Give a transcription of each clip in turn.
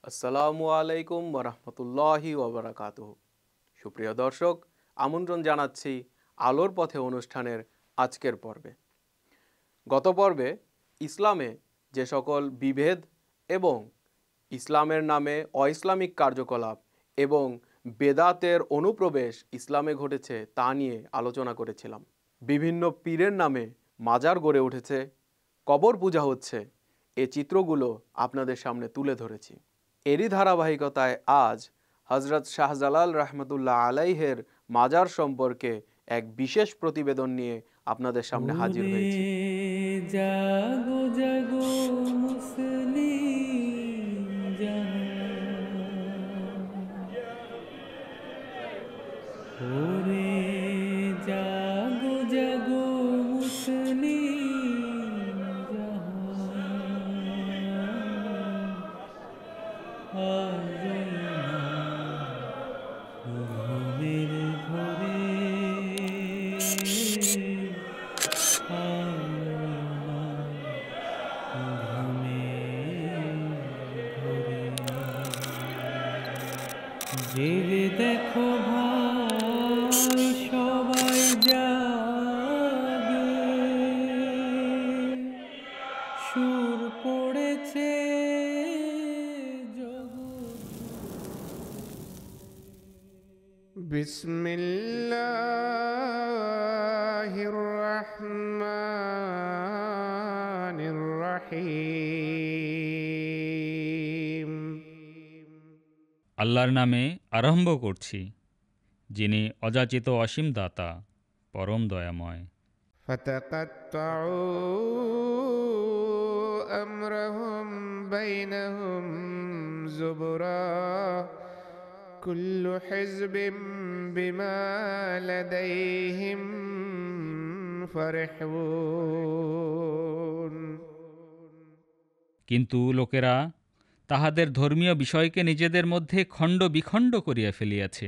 আসসালামু আলাইকুম ওরহমতুল্লাহি ওবরাকাতুহু। সুপ্রিয় দর্শক, আমন্ত্রণ জানাচ্ছি আলোর পথে অনুষ্ঠানের আজকের পর্বে। গত পর্বে ইসলামে যে সকল বিভেদ এবং ইসলামের নামে অইসলামিক কার্যকলাপ এবং বেদাতের অনুপ্রবেশ ইসলামে ঘটেছে তা নিয়ে আলোচনা করেছিলাম। বিভিন্ন পীরের নামে মাজার গড়ে উঠেছে, কবর পূজা হচ্ছে, এ চিত্রগুলো আপনাদের সামনে তুলে ধরেছি। এরই ধারাবাহিকতায় আজ হজরত শাহজালাল রহমতুল্লাহ আলাইহের মাজার সম্পর্কে এক বিশেষ প্রতিবেদন নিয়ে আপনাদের সামনে হাজির হয়েছি। জাগো জাগো মুসলিম জাহান, ওরে জাগো জাগো মুসলিম জাহান, ঘুমের ঘরে জেগে দেখো ভাই সবাই জাগে, সুর পড়েছে বিসমিল্লাহির রহমানির রহিম। আল্লাহর নামে আরম্ভ করছি, যিনি অযাচিত অসীম দাতা, পরম দয়াময়। ফাতাকাত্তাউ আমরাহুম বাইনাহুম যুবরা, কুল্লু হিজবিম বিমা লাদাইহিম ফারিহুন। কিন্তু লোকেরা তাহাদের ধর্মীয় বিষয়কে নিজেদের মধ্যে খণ্ড বিখণ্ড করিয়া ফেলিয়াছে,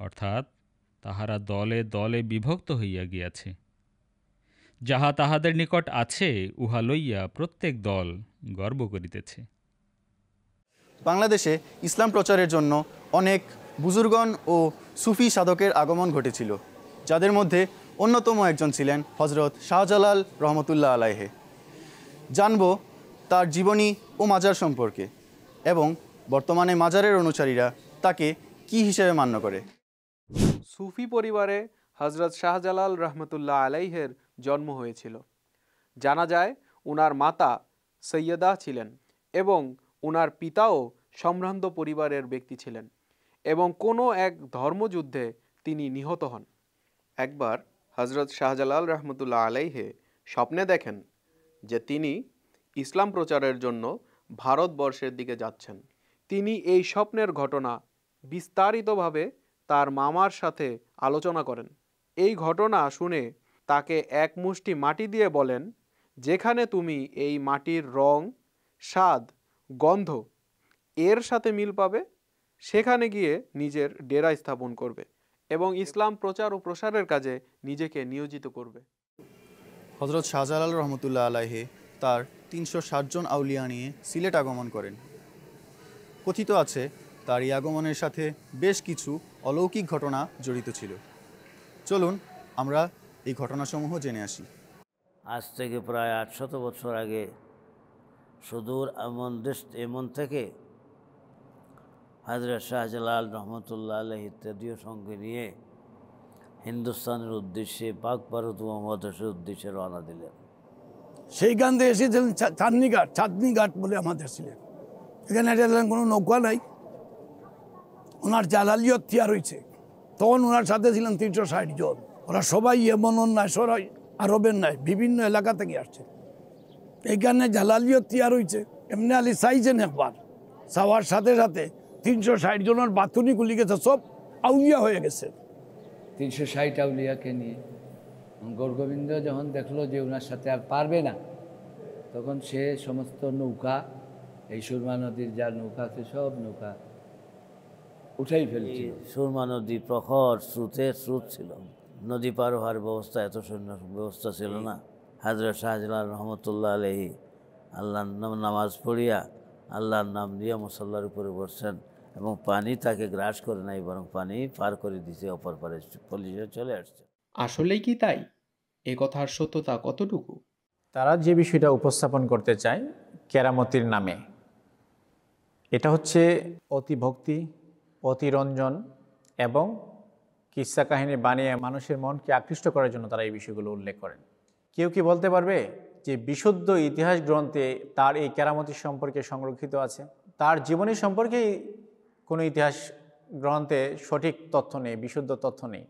অর্থাৎ তাহারা দলে দলে বিভক্ত হইয়া গিয়াছে। যাহা তাহাদের নিকট আছে উহা লইয়া প্রত্যেক দল গর্ব করিতেছে। বাংলাদেশে ইসলাম প্রচারের জন্য অনেক বুজুর্গণ ও সুফি সাধকের আগমন ঘটেছিল, যাদের মধ্যে অন্যতম একজন ছিলেন হজরত শাহজালাল রহমতুল্লাহ আলাইহে। জানব তার জীবনী ও মাজার সম্পর্কে এবং বর্তমানে মাজারের অনুসারীরা তাকে কি হিসেবে মান্য করে। সুফি পরিবারে হজরত শাহজালাল রহমতুল্লাহ আলাইহের জন্ম হয়েছিল। জানা যায় উনার মাতা সৈয়দা ছিলেন এবং উনার পিতাও সম্ভ্রান্ত পরিবারের ব্যক্তি ছিলেন এবং কোনো এক ধর্মযুদ্ধে তিনি নিহত হন। একবার হজরত শাহজালাল রহমতুল্লাহ আলাইহে স্বপ্নে দেখেন যে তিনি ইসলাম প্রচারের জন্য ভারতবর্ষের দিকে যাচ্ছেন। তিনি এই স্বপ্নের ঘটনা বিস্তারিতভাবে তার মামার সাথে আলোচনা করেন। এই ঘটনা শুনে তাকে এক মুষ্টি মাটি দিয়ে বলেন, যেখানে তুমি এই মাটির রং, স্বাদ, গন্ধ এর সাথে মিল পাবে, সেখানে গিয়ে নিজের ডেরা স্থাপন করবে এবং ইসলাম প্রচার ও প্রসারের কাজে নিজেকে নিয়োজিত করবে। হজরত শাহজালাল রহমতুল্লাহ আলাইহে তার 360 জন আউলিয়া নিয়ে সিলেট আগমন করেন। কথিত আছে তার এই আগমনের সাথে বেশ কিছু অলৌকিক ঘটনা জড়িত ছিল। চলুন আমরা এই ঘটনাসমূহ জেনে আসি। আজ থেকে প্রায় 800 বছর আগে সুদূর এমন থেকে হযরত শাহজালাল রহমতুল্লাহ আলাইহি ইত্যাদিও সঙ্গে নিয়ে হিন্দুস্তানের উদ্দেশ্যে পাক ভারত মহাদেশের উদ্দেশ্যে রওনা দিলেন। সেইখান থেকে এসেছিলেন চাঁদনি ঘাট বলে আমাদের ছিলেন। এখানে কোনো নৌকা নাই, ওনার জালালিয়ত তৈরি হয়েছে। তখন ওনার সাথে ছিলেন 360 জন। ওরা সবাই এমন নাই, সরাই আরবের নাই, বিভিন্ন এলাকা থেকে আসছে। এইখানে জালালিয়ত তৈরি হয়েছে। এমনি আলী চাইছেন একবার, চাওয়ার সাথে সাথে 360 জনের বাথুনি গুলি গেছে, সব আউলিয়া হয়ে গেছে। 360 আউলিয়াকে নিয়ে গৌরগোবিন্দ যখন দেখলো যে ওনার সাথে আর পারবে না, তখন সে সমস্ত নৌকা, এই সুরমা নদীর যা নৌকা আছে সব নৌকা উঠাই ফেলছিল। সুরমা নদী প্রখর স্রোতের স্রোত ছিল, নদী পার হওয়ার ব্যবস্থা এত সুন্দর ব্যবস্থা ছিল না। হযরত শাহজালাল রহমতুল্লাহ আলাইহি আল্লাহর নামাজ পড়িয়া আল্লাহর নাম নিয়ে মুসল্লার উপরে বসছেন এবং পানি তাকে গ্রাস করে নাই, বরং পানি পার করে দিছে, অপর পারে পুলিশে চলে আসছে। আসলেই কি তাই? এ কথার সত্যতা কতটুকু? তারা যে বিষয়টা উপস্থাপন করতে চায় কেরামতির নামে, এটা হচ্ছে অতিভক্তি, অতিরঞ্জন এবং কিস্সা কাহিনী বানিয়ে মানুষের মনকে আকৃষ্ট করার জন্য তারা এই বিষয়গুলো উল্লেখ করেন। কেউ কি বলতে পারবে যে বিশুদ্ধ ইতিহাস গ্রন্থে তার এই কেরামতি সম্পর্কে সংরক্ষিত আছে? তার জীবনী সম্পর্কে কোনো ইতিহাস গ্রন্থে সঠিক তথ্য নেই, বিশুদ্ধ তথ্য নেই।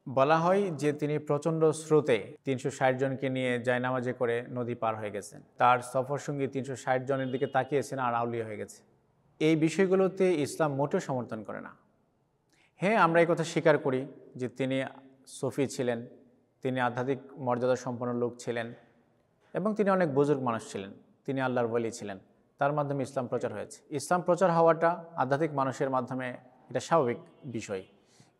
বলা হয় যে তিনি প্রচণ্ড স্রোতে 360 জনকে নিয়ে জায়নামাজে করে নদী পার হয়ে গেছেন, তার সফরসঙ্গী 360 জনের দিকে তাকিয়েছেন আর আউলিয়া হয়ে গেছে। এই বিষয়গুলোতে ইসলাম মোটেও সমর্থন করে না। হ্যাঁ, আমরা এই কথা স্বীকার করি যে তিনি সুফি ছিলেন, তিনি আধ্যাত্মিক মর্যাদা সম্পন্ন লোক ছিলেন এবং তিনি অনেক বুজুর্গ মানুষ ছিলেন, তিনি আল্লাহর ওয়ালি ছিলেন, তার মাধ্যমে ইসলাম প্রচার হয়েছে। ইসলাম প্রচার হওয়াটা আধ্যাত্মিক মানুষের মাধ্যমে এটা স্বাভাবিক বিষয়,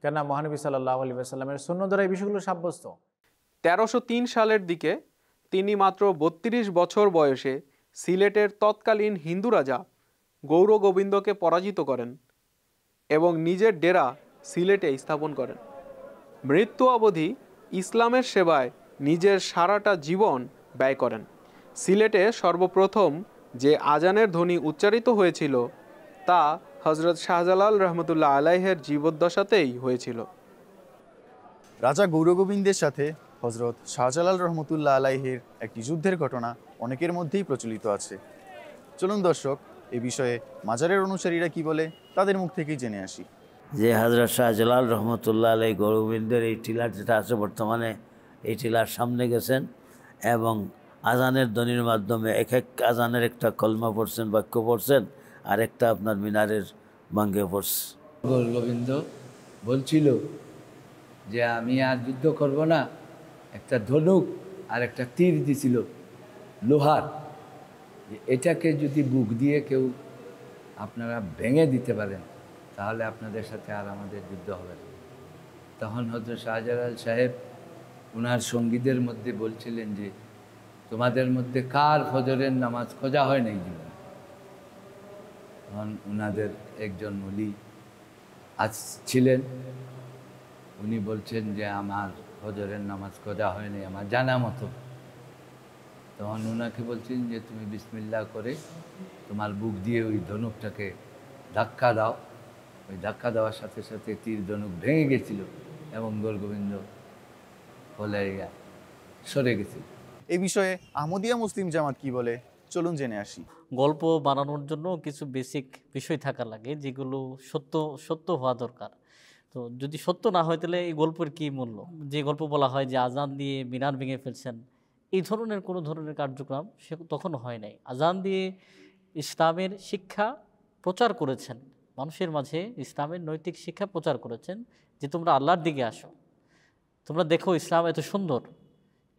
কেননা মহানবী সাল্লাল্লাহু আলাইহি ওয়াসাল্লামের সুন্নাহ দ্বারা এই বিষয়গুলো সাব্যস্ত। 1303 সালের দিকে তিনি মাত্র 32 বছর বয়সে সিলেটের তৎকালীন হিন্দু রাজা গৌর গোবিন্দকে পরাজিত করেন এবং নিজের ডেরা সিলেটে স্থাপন করেন। মৃত্যু অবধি ইসলামের সেবায় নিজের সারাটা জীবন ব্যয় করেন। সিলেটে সর্বপ্রথম যে আজানের ধ্বনি উচ্চারিত হয়েছিল তা হযরত শাহজালাল রহমতুল্লাহ আলাইহের জীবদ্দশাতেই হয়েছিল। রাজা গৌরগোবিন্দের সাথে হজরত শাহজালাল রহমতুল্লাহ আলাইহির একটি যুদ্ধের ঘটনা অনেকের মধ্যেই প্রচলিত আছে। চলুন দর্শক, এ বিষয়ে মাজারের অনুসারীরা কি বলে তাদের মুখ থেকেই জেনে আসি। যে হযরত শাহজালাল রহমতুল্লাহ আলাই গৌরগোবিন্দের এই টিলার যেটা আছে বর্তমানে, এই টিলার সামনে গেছেন এবং আজানের ধ্বনির মাধ্যমে এক এক আজানের একটা কলমা পড়ছেন, বাক্য পড়ছেন, আর একটা আপনার মিনারের ভাঙ্গে পড়ছে। গৌরগোবিন্দ বলছিল যে আমি আর যুদ্ধ করব না, একটা ধনুক আর একটা তীর দিছিল লোহার, যে এটাকে যদি বুক দিয়ে কেউ আপনারা ভেঙে দিতে পারেন তাহলে আপনাদের সাথে আর আমাদের যুদ্ধ হবে না। তখন হযরত শাহজালাল সাহেব ওনার সঙ্গীদের মধ্যে বলছিলেন যে তোমাদের মধ্যে কার ফজরের নামাজ খোঁজা হয় নাই জীবনে? তখন ওনাদের একজন ওলি ছিলেন, উনি বলছেন যে আমার ফজরের নামাজ খোঁজা হয়নি আমার জানা মতো। তখন ওনাকে বলছেন যে তুমি বিসমিল্লাহ করে তোমার বুক দিয়ে ওই ধনুকটাকে ধাক্কা দাও। ওই ধাক্কা দেওয়ার সাথে সাথে তীর ধনুক ভেঙে গেছিল এবং গৌরগোবিন্দ বলে সরে গেছিল। এই বিষয়ে আহমদিয়া মুসলিম জামাত কি বলে চলুন জেনে আসি। গল্প বানানোর জন্য কিছু বেসিক বিষয় থাকা লাগে যেগুলো সত্য হওয়া দরকার। তো যদি সত্য না হয় তাহলে এই গল্পের কী মূল্য? যে গল্প বলা হয় যে আজান দিয়ে মিনার ভেঙে ফেলছেন, এই ধরনের কোনো ধরনের কার্যক্রম সে তখন হয় নাই। আজান দিয়ে ইসলামের শিক্ষা প্রচার করেছেন, মানুষের মাঝে ইসলামের নৈতিক শিক্ষা প্রচার করেছেন যে তোমরা আল্লাহর দিকে আসো, তোমরা দেখো ইসলাম এত সুন্দর,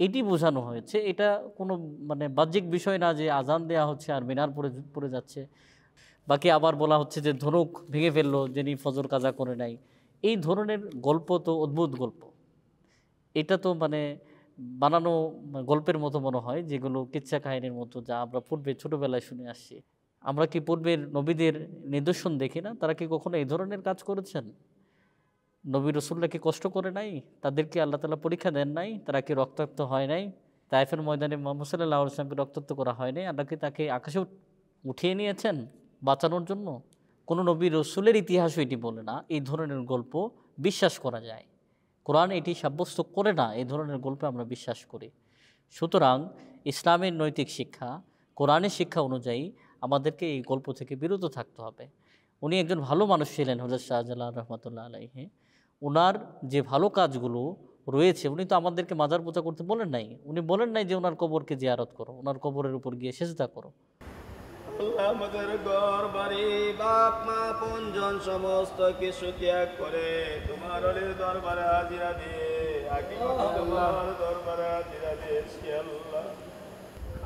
এটি বোঝানো হয়েছে। এটা কোনো বাহ্যিক বিষয় না যে আজান দেওয়া হচ্ছে আর মিনার পড়ে যাচ্ছে। বাকি আবার বলা হচ্ছে যে ধনুক ভেঙে ফেললো যিনি ফজর কাজা করে নাই। এই ধরনের গল্প তো অদ্ভুত গল্প, এটা তো বানানো গল্পের মতো মনে হয়, যেগুলো কিচ্ছা কাহিনীর মতো, যা আমরা পূর্বে ছোটোবেলায় শুনে আসছি। আমরা কি পূর্বের নবীদের নিদর্শন দেখি না? তারা কি কখনো এই ধরনের কাজ করেছেন? নবী রসুল্লাহ কি কষ্ট করে নাই? তাদেরকে আল্লাহ তাআলা পরীক্ষা দেন নাই? তারা কি রক্তাক্ত হয় নাই? তায়েফের ময়দানে মুহাম্মদ সাল্লাল্লাহু আলাইহি ওয়াসাল্লামকে রক্তাক্ত করা হয় নাই? আল্লাহ কি তাকে আকাশে উঠিয়ে নিয়েছেন বাঁচানোর জন্য? কোনো নবী রসুলের ইতিহাসও এটি বলে না এই ধরনের গল্প বিশ্বাস করা যায়। কোরআন এটি সাব্যস্ত করে না এই ধরনের গল্পে আমরা বিশ্বাস করি। সুতরাং ইসলামের নৈতিক শিক্ষা, কোরআনের শিক্ষা অনুযায়ী আমাদেরকে এই গল্প থেকে বিরত থাকতে হবে। উনি একজন ভালো মানুষ ছিলেন হযরত শাহজালাল রহমতুল্লাহ আলাইহি। ওনার যে ভালো কাজগুলো রয়েছে, উনি তো আমাদেরকে মাজার পূজা করতে বলেন নাই। উনি বলেন নাই যে ওনার কবরকে জিয়ারত করো, ওনার কবরের উপর গিয়ে সেজদা করো। আল্লাহ আমাদের ঘর বাড়ি বাপ মা আপনজন সমস্ত কিছু ত্যাগ করে তোমার অলির দরবারে হাজিরা দিয়ে তোমার দরবারে হাজিরা দিয়েছি। আল্লাহ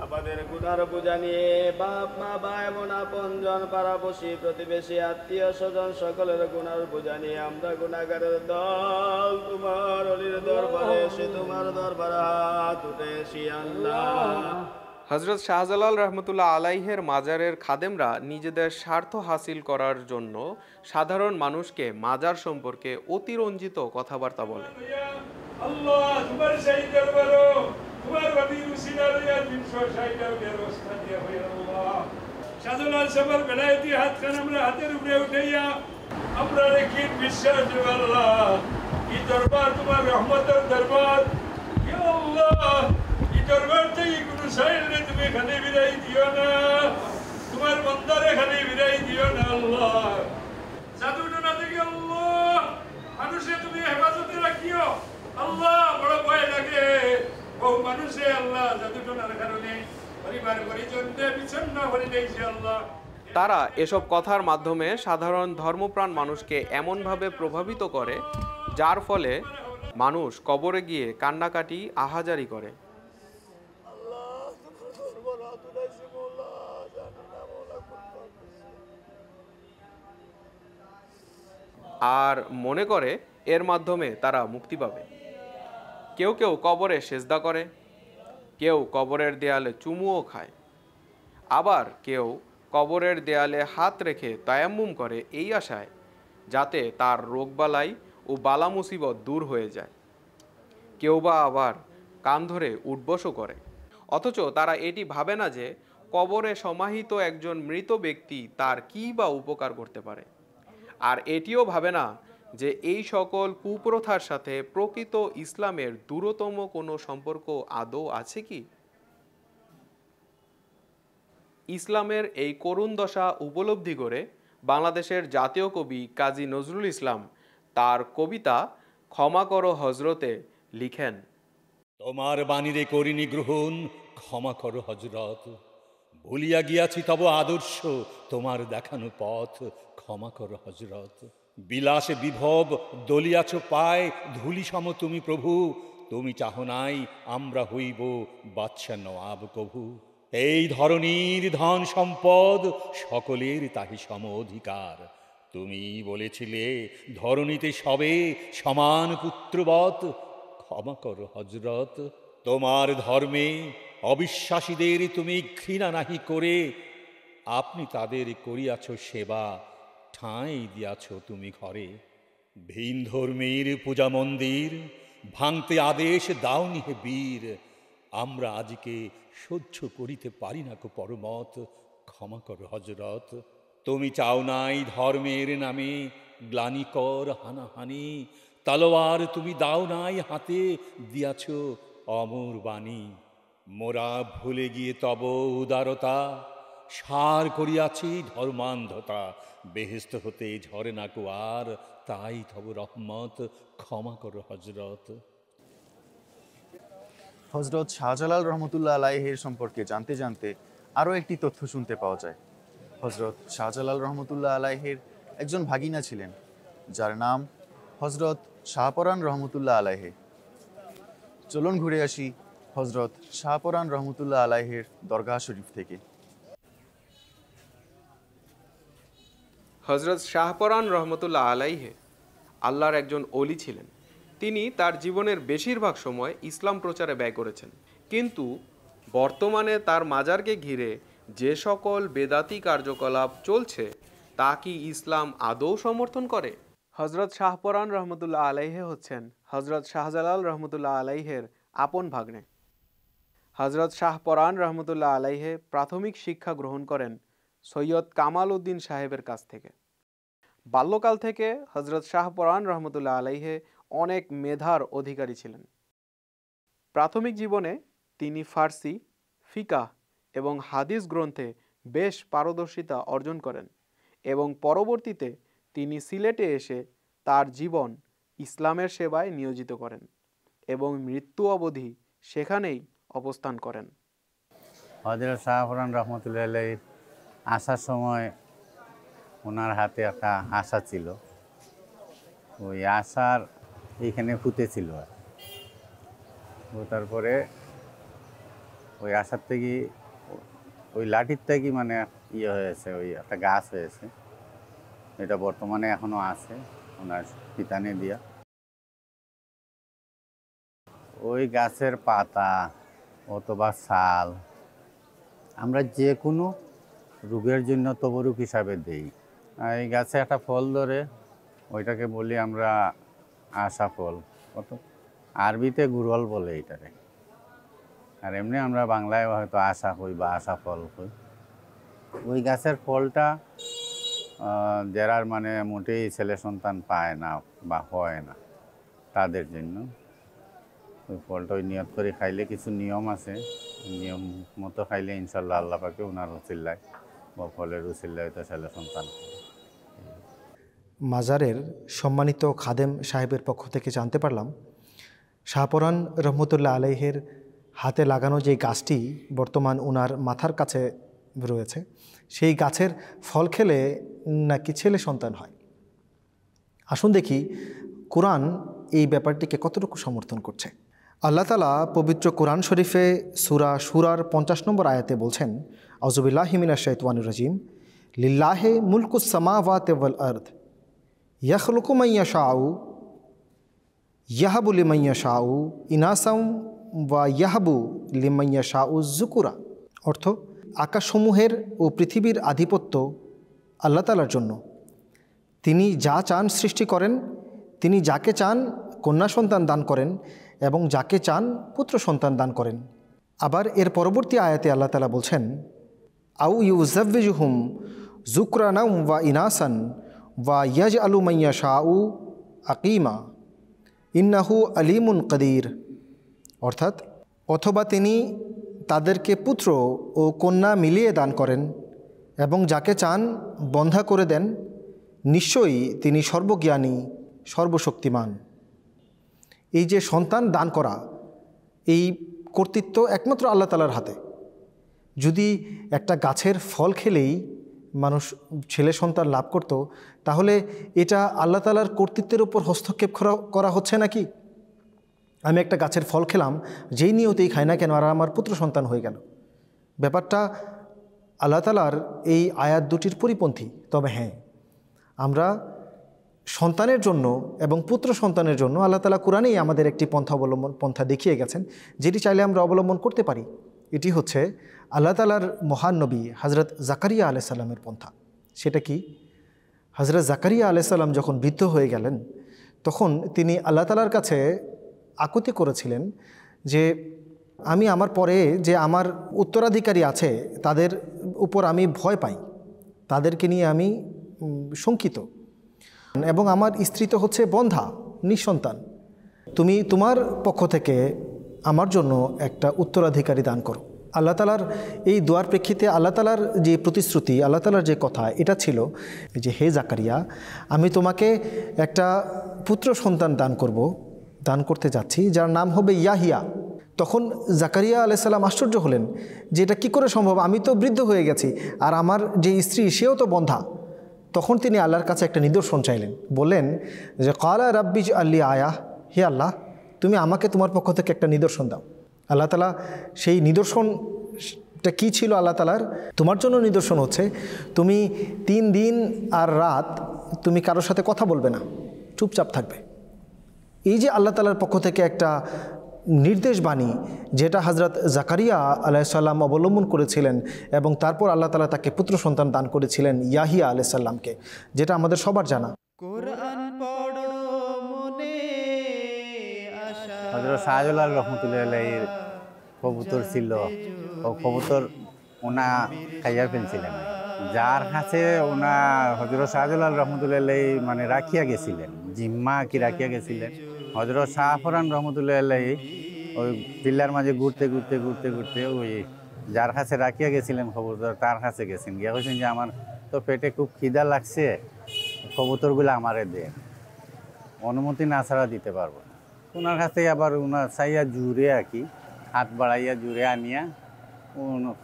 আমাদের গুনার বোঝা নিয়ে বাপ মা ভাই বোন আপনজন পাড়াপড়শি প্রতিবেশী আত্মীয় স্বজন সকলের গুনার বোঝা নিয়ে আমরা গুনাহগারের দল তোমার অলির দরবারে এসে তোমার দরবারে হাত উঠেছি। আল্লাহ হজরত শাহজালাল রহমতুল্লাহ আলাইহের মাজারের খাদেমরা নিজেদের স্বার্থ হাসিল করার জন্য সাধারণ মানুষকে মাজার সম্পর্কে অতিরঞ্জিত কথাবার্তা বলে। আল্লাহ তোমার সেই দরবারে তোমার ওলির উসিলায় 360 টার ব্যবস্থা দিয়া হয় আল্লাহ। শাহজালাল সাহেবের বেলায়েতি হাতখান আমরা হাতের উপরে উঠাইয়া আমরা রেখে বিশ্বাস দেব আল্লাহ এই দরবার তোমার রহমতের দরবার। ইয়া আল্লাহ এই দরবার থেকে কোনো সাইলে তুমি এখানে বিদায় দিও না, তোমার বান্দার এখানে বিদায় দিও না আল্লাহ। জাদুটনা থেকে আল্লাহ মানুষে তুমি হেফাজতে রাখিও আল্লাহ। বড় ভয় লাগে বহু মানুষে আল্লাহ জাদুটনার কারণে পরিবার পরিজনকে বিচ্ছিন্ন করে দিয়েছে আল্লাহ। তারা এসব কথার মাধ্যমে সাধারণ ধর্মপ্রাণ মানুষকে এমনভাবে প্রভাবিত করে যার ফলে মানুষ কবরে গিয়ে কান্নাকাটি আহাজারি করে। আর মনে করে এর মাধ্যমে তারা মুক্তি পাবে। কেউ কেউ কবরে সেজদা করে, কেউ কবরের দেয়ালে চুমুও খায়, আবার কেউ কবরের দেয়ালে হাত রেখে তায়াম্মুম করে এই আশায় যাতে তার রোগবালাই ও বালা মুসিবত দূর হয়ে যায়। কেউ বা আবার কান ধরে উঠবসও করে, অথচ তারা এটি ভাবে না যে কবরে সমাহিত একজন মৃত ব্যক্তি তার কী বা উপকার করতে পারে। আর এটিও ভাবে না যে এই সকল কুপ্রথার সাথে প্রকৃত ইসলামের দূরতম কোনো সম্পর্ক আদৌ আছে কি। ইসলামের এই করুণ দশা উপলব্ধি করে বাংলাদেশের জাতীয় কবি কাজী নজরুল ইসলাম তার কবিতা ক্ষমা করো হজরতে লিখেন, তোমার বাণীরে করিনি গ্রহণ, ক্ষমা করো হজরত। ভুলিয়া গিয়াছি তব আদর্শ, তোমার দেখানো পথ, ক্ষমা করো হজরত। বিলাসে বিভব দলিয়াছ পায়, ধুলি সম তুমি প্রভু। তুমি চাহ নাই আমরা হইব বাদশা নওয়াব কভু। এই ধরনীর ধন সম্পদ সকলের তাহি সম অধিকার। তুমি বলেছিলে ধরণীতে সবে সমান পুত্রবৎ, ক্ষমা করো হজরত। তোমার ধর্মে অবিশ্বাসীদের তুমি ঘৃণা নাহি করে, আপনি তাদের করিয়াছ সেবা, ঠাঁই দিয়াছ তুমি ঘরে। ভিন ধর্মীর পূজা মন্দির ভাঙতে আদেশ দাওনি হে বীর। আমরা আজকে সহ্য করিতে পারি না কো পরমত, ক্ষমা করো হজরত। তুমি চাও নাই ধর্মের নামে গ্লানিকর হানাহানি, তলোয়ার তুমি দাও নাই হাতে, দিয়াছ অমর বাণী। মোরা ভুলে গিয়ে তব উদারতা, সার করিয়াছি ধর্মান্ধতা। বেহেস্ত হতে ঝরে না কো আর, তাই তব রহমত, ক্ষমা করো হজরত। হজরত শাহজালাল রহমতুল্লাহ আলাইহের সম্পর্কে জানতে জানতে আরও একটি তথ্য শুনতে পাওয়া যায়। হজরত শাহজালাল রহমতুল্লাহ আলাইহের একজন ভাগিনা ছিলেন যার নাম হজরত শাহপরান রহমতুল্লাহ আলাইহে। চলুন ঘুরে আসি হজরত শাহপরান রহমতুল্লাহ আলাইহের দরগাহ শরীফ থেকে। হজরত শাহপরান রহমতুল্লাহ আলাইহে আল্লাহর একজন অলি ছিলেন। তিনি তার জীবনের বেশিরভাগ সময় ইসলাম প্রচারে ব্যয় করেছেন, কিন্তু বর্তমানে তার মাজারকে ঘিরে যে সকল বেদাতি কার্যকলাপ চলছে তা কি ইসলাম আদৌ সমর্থন করে? হজরত শাহপরান রহমতুল্লাহ আলাইহে হচ্ছেন হজরত শাহজালাল রহমতুল্লাহ আলাইহের আপন ভাগ্নে। হজরত শাহপরান রহমতুল্লাহ আলাইহে প্রাথমিক শিক্ষা গ্রহণ করেন সৈয়দ কামাল উদ্দিন সাহেবের কাছ থেকে। বাল্যকাল থেকে হজরত শাহপরান রহমতুল্লাহ আলাইহে অনেক মেধার অধিকারী ছিলেন। প্রাথমিক জীবনে তিনি ফার্সি, ফিকাহ এবং হাদিস গ্রন্থে বেশ পারদর্শিতা অর্জন করেন এবং পরবর্তীতে তিনি সিলেটে এসে তার জীবন ইসলামের সেবায় নিয়োজিত করেন এবং মৃত্যু অবধি সেখানেই অবস্থান করেন। হযরত শাহপরান রহমতুল্লাহ আলাইহি আসার সময় ওনার হাতে একটা আশা ছিল, ওই আশার এইখানে ফুটেছিল। তারপরে ওই আশার থেকে ওই লাঠির থেকে মানে ইয়ে হয়েছে, ওই একটা গাছ হয়েছে, এটা বর্তমানে এখনো আছে ওনার পিতানে দিয়া। ওই গাছের পাতা অথবা ছাল আমরা যে কোনো রোগের জন্য তবরুক হিসাবে দেই। এই গাছে একটা ফল ধরে, ওইটাকে বলি আমরা আশা ফল, কত আরবিতে গুরল বলে এটারে, আর এমনি আমরা বাংলায় হয়তো আশা হই বা আশা ফল হই। ওই গাছের ফলটা যারা মানে মোটেই ছেলে সন্তান পায় না বা হয় না, তাদের জন্য ওই ফলটা ওই নিয়ত করে খাইলে কিছু নিয়ম আছে, নিয়ম মতো খাইলে ইনশাল্লাহ আল্লাহ পাকে ওনার উসিল্লায় বা ফলের উসিল্লায় তো ছেলে সন্তান। মাজারের সম্মানিত খাদেম সাহেবের পক্ষ থেকে জানতে পারলাম শাহপরান রহমতুল্লাহ আলাইহের হাতে লাগানো যে গাছটি বর্তমান ওনার মাথার কাছে রয়েছে, সেই গাছের ফল খেলে নাকি ছেলে সন্তান হয়। আসুন দেখি কোরআন এই ব্যাপারটিকে কতটুকু সমর্থন করছে। আল্লাহ তাআলা পবিত্র কোরআন শরীফে সূরা শুরার 50 নম্বর আয়াতে বলছেন, আউযুবিল্লাহি মিনাশ শাইতানির রাজিম, লিল্লাহি মুলকুস সামাওয়াতি ওয়াল আরদ ইয়াখলুকু মান ইয়াশাউ ইয়াহাবু লিমান ইয়াশাউ ইনাসাম ওয়া ইয়াহাবু লিমান ইয়াশাউ যুকুরা। অর্থ, আকাশসমূহের ও পৃথিবীর আধিপত্য আল্লাহ তাআলার জন্য। তিনি যা চান সৃষ্টি করেন, তিনি যাকে চান কন্যা সন্তান দান করেন এবং যাকে চান পুত্র সন্তান দান করেন। আবার এর পরবর্তী আয়াতে আল্লাহ তাআলা বলছেন, আউ ইউযাব্বিজুহুম যুকরানা ওয়া ইনাসান ওয়া ইয়াজআলু মান ইয়াশাউ আকিমা ইন্নাহু আলিমুন কাদির। অর্থাৎ, অথবা তিনি তাদেরকে পুত্র ও কন্যা মিলিয়ে দান করেন এবং যাকে চান বন্ধা করে দেন, নিশ্চয়ই তিনি সর্বজ্ঞানী সর্বশক্তিমান। এই যে সন্তান দান করা, এই কর্তৃত্ব একমাত্র আল্লাহ তাআলার হাতে। যদি একটা গাছের ফল খেলেই মানুষ ছেলে সন্তান লাভ করত, তাহলে এটা আল্লাহ তাআলার কর্তৃত্বের উপর হস্তক্ষেপ করা হচ্ছে নাকি? আমি একটা গাছের ফল খেলাম, যেই নিয়তেই খাই না কেন, আর আমার পুত্র সন্তান হয়ে গেল। ব্যাপারটা আল্লাহ তাআলার এই আয়াত দুটির পরিপন্থী। তবে হ্যাঁ, আমরা সন্তানের জন্য এবং পুত্র সন্তানের জন্য আল্লাহ তাআলা কোরআনেই আমাদের একটি পন্থা দেখিয়ে গেছেন, যেটি চাইলে আমরা অবলম্বন করতে পারি। এটি হচ্ছে আল্লাহ তাআলার মহান নবী হযরত জাকারিয়া আলাইহিস সালামের পন্থা। সেটা কি? হযরত জাকারিয়া আলাইহিস সালাম যখন বৃদ্ধ হয়ে গেলেন, তখন তিনি আল্লাহ তাআলার কাছে আকুতি করেছিলেন যে আমি আমার পরে যে আমার উত্তরাধিকারী আছে তাদের উপর আমি ভয় পাই, তাদেরকে নিয়ে আমি শঙ্কিত, এবং আমার স্ত্রী তো হচ্ছে বন্ধা, নিঃসন্তান। তুমি তোমার পক্ষ থেকে আমার জন্য একটা উত্তরাধিকারী দান করো। আল্লাহ তাআলার এই দোয়ার প্রেক্ষিতে আল্লাহ তাআলার যে প্রতিশ্রুতি, আল্লাহ তাআলার যে কথা, এটা ছিল যে হে জাকারিয়া, আমি তোমাকে একটা পুত্র সন্তান দান করতে যাচ্ছি, যার নাম হবে ইয়াহিয়া। তখন জাকারিয়া আলাইহিস সালাম আশ্চর্য হলেন যে এটা কী করে সম্ভব, আমি তো বৃদ্ধ হয়ে গেছি, আর আমার যে স্ত্রী সেও তো বন্ধা। তখন তিনি আল্লাহর কাছে একটা নিদর্শন চাইলেন, বললেন যে ক্বালা রাব্বি ইজআল্লি আয়া, হে আল্লাহ, তুমি আমাকে তোমার পক্ষ থেকে একটা নিদর্শন দাও। আল্লাহ তাআলা সেই নিদর্শনটা কী ছিল আল্লাহ তাআলার? তোমার জন্য নিদর্শন হচ্ছে তুমি 3 দিন আর রাত তুমি কারোর সাথে কথা বলবে না, চুপচাপ থাকবে। এই যে আল্লাহ তাআলার পক্ষ থেকে একটা নির্দেশ বাণী, যেটা হযরত জাকারিয়া আলাইহিস সালাম অবলম্বন করেছিলেন, এবং তারপর আল্লাহ তাআলা তাকে পুত্র সন্তান দান করেছিলেন ইয়াহিয়া আলাইহিস সালামকে, যেটা আমাদের সবার জানা। হযরত শাহজালাল রহমতুল্লাহ আলাইহির কবুতর ছিল, ও কবুতর ওনা খাইয়া ফেলছিলেন, যার কাছে ওনা হযরত শাহজালাল রহমতুল্লাহ আলাইহি মানে রাখিয়া গেছিলেন, জিম্মা কি রাখিয়া গেছিলেন। হযরত শাহপরান রহমতুল্লাহ আলাইহি ওই টিলার মাঝে ঘুরতে ওই যার কাছে রাখিয়া গেছিলেন কবুতর, তার কাছে গেছেন, গিয়া বলছেন যে আমার তো পেটে খুব খিদা লাগছে, কবুতরগুলো আমারে দেন, অনুমতি না ছাড়া দিতে পারবো না। ওনার কাছে আবার ওনার চাইয়া জুড়ে কি হাত বাড়াইয়া জুড়ে আনিয়া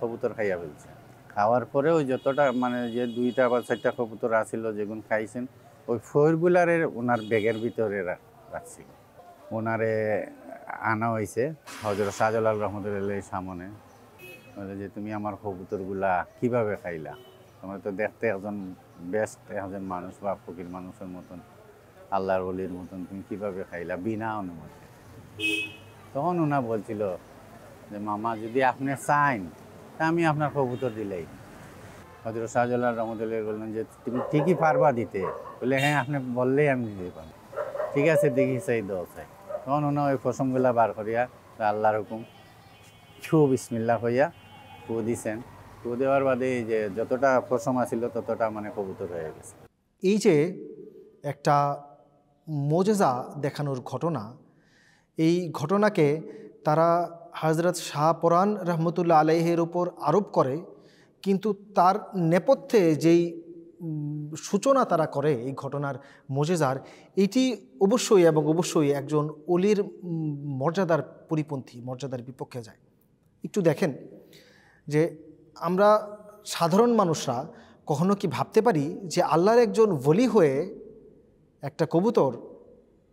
কবুতর খাইয়া ফেলছে। খাওয়ার পরে ওই যতটা মানে যে 2টা বা 4টা কবুতর আসছিল যেগুলো খাইছেন, ওই ফোরগুলারে ওনার ব্যাগের ভিতরে রাখছিল। ওনারে আনা হয়েছে হযরত শাহজালাল রহমতুল্লাহ সামনে, বলে যে তুমি আমার কবুতরগুলা কিভাবে খাইলা, তোমার তো দেখতে একজন মানুষ বা ফকির মানুষের মতন, আল্লাহর ওলির মতন, তুমি কিভাবে খাইলা বিনা অনুমতি? তখন ওনা বলছিল যে মামা, যদি আপনি চাইন তা আমি আপনার কবুতর দিলেই। হযরত শাহজালাল রহমতুল্লাহ বললেন যে তুমি ঠিকই পারবা দিতে। বলে হ্যাঁ, আপনি বললেই আমি দিতে পারবো। ঠিক আছে, দেখি চাই দোয়া চাই। তখন ওনা ওই পশমগুলা বার করিয়া আল্লাহর হুকুম ছু বিসমিল্লাহ হইয়া ফু দিছেন। ফু দেওয়ার বাদে এই যে যতটা পশম আছিল ততটা মানে কবুতর হয়ে গেছে। এই যে একটা মোজেজা দেখানোর ঘটনা, এই ঘটনাকে তারা হযরত শাহ পরান রহমতুল্লাহ আলাইহের উপর আরোপ করে, কিন্তু তার নেপথ্যে যেই সূচনা তারা করে এই ঘটনার মোজেজার, এটি অবশ্যই এবং অবশ্যই একজন অলির মর্যাদার পরিপন্থী, মর্যাদার বিপক্ষে যায়। একটু দেখেন যে আমরা সাধারণ মানুষরা কখনো কি ভাবতে পারি যে আল্লাহর একজন ওলি হয়ে একটা কবুতর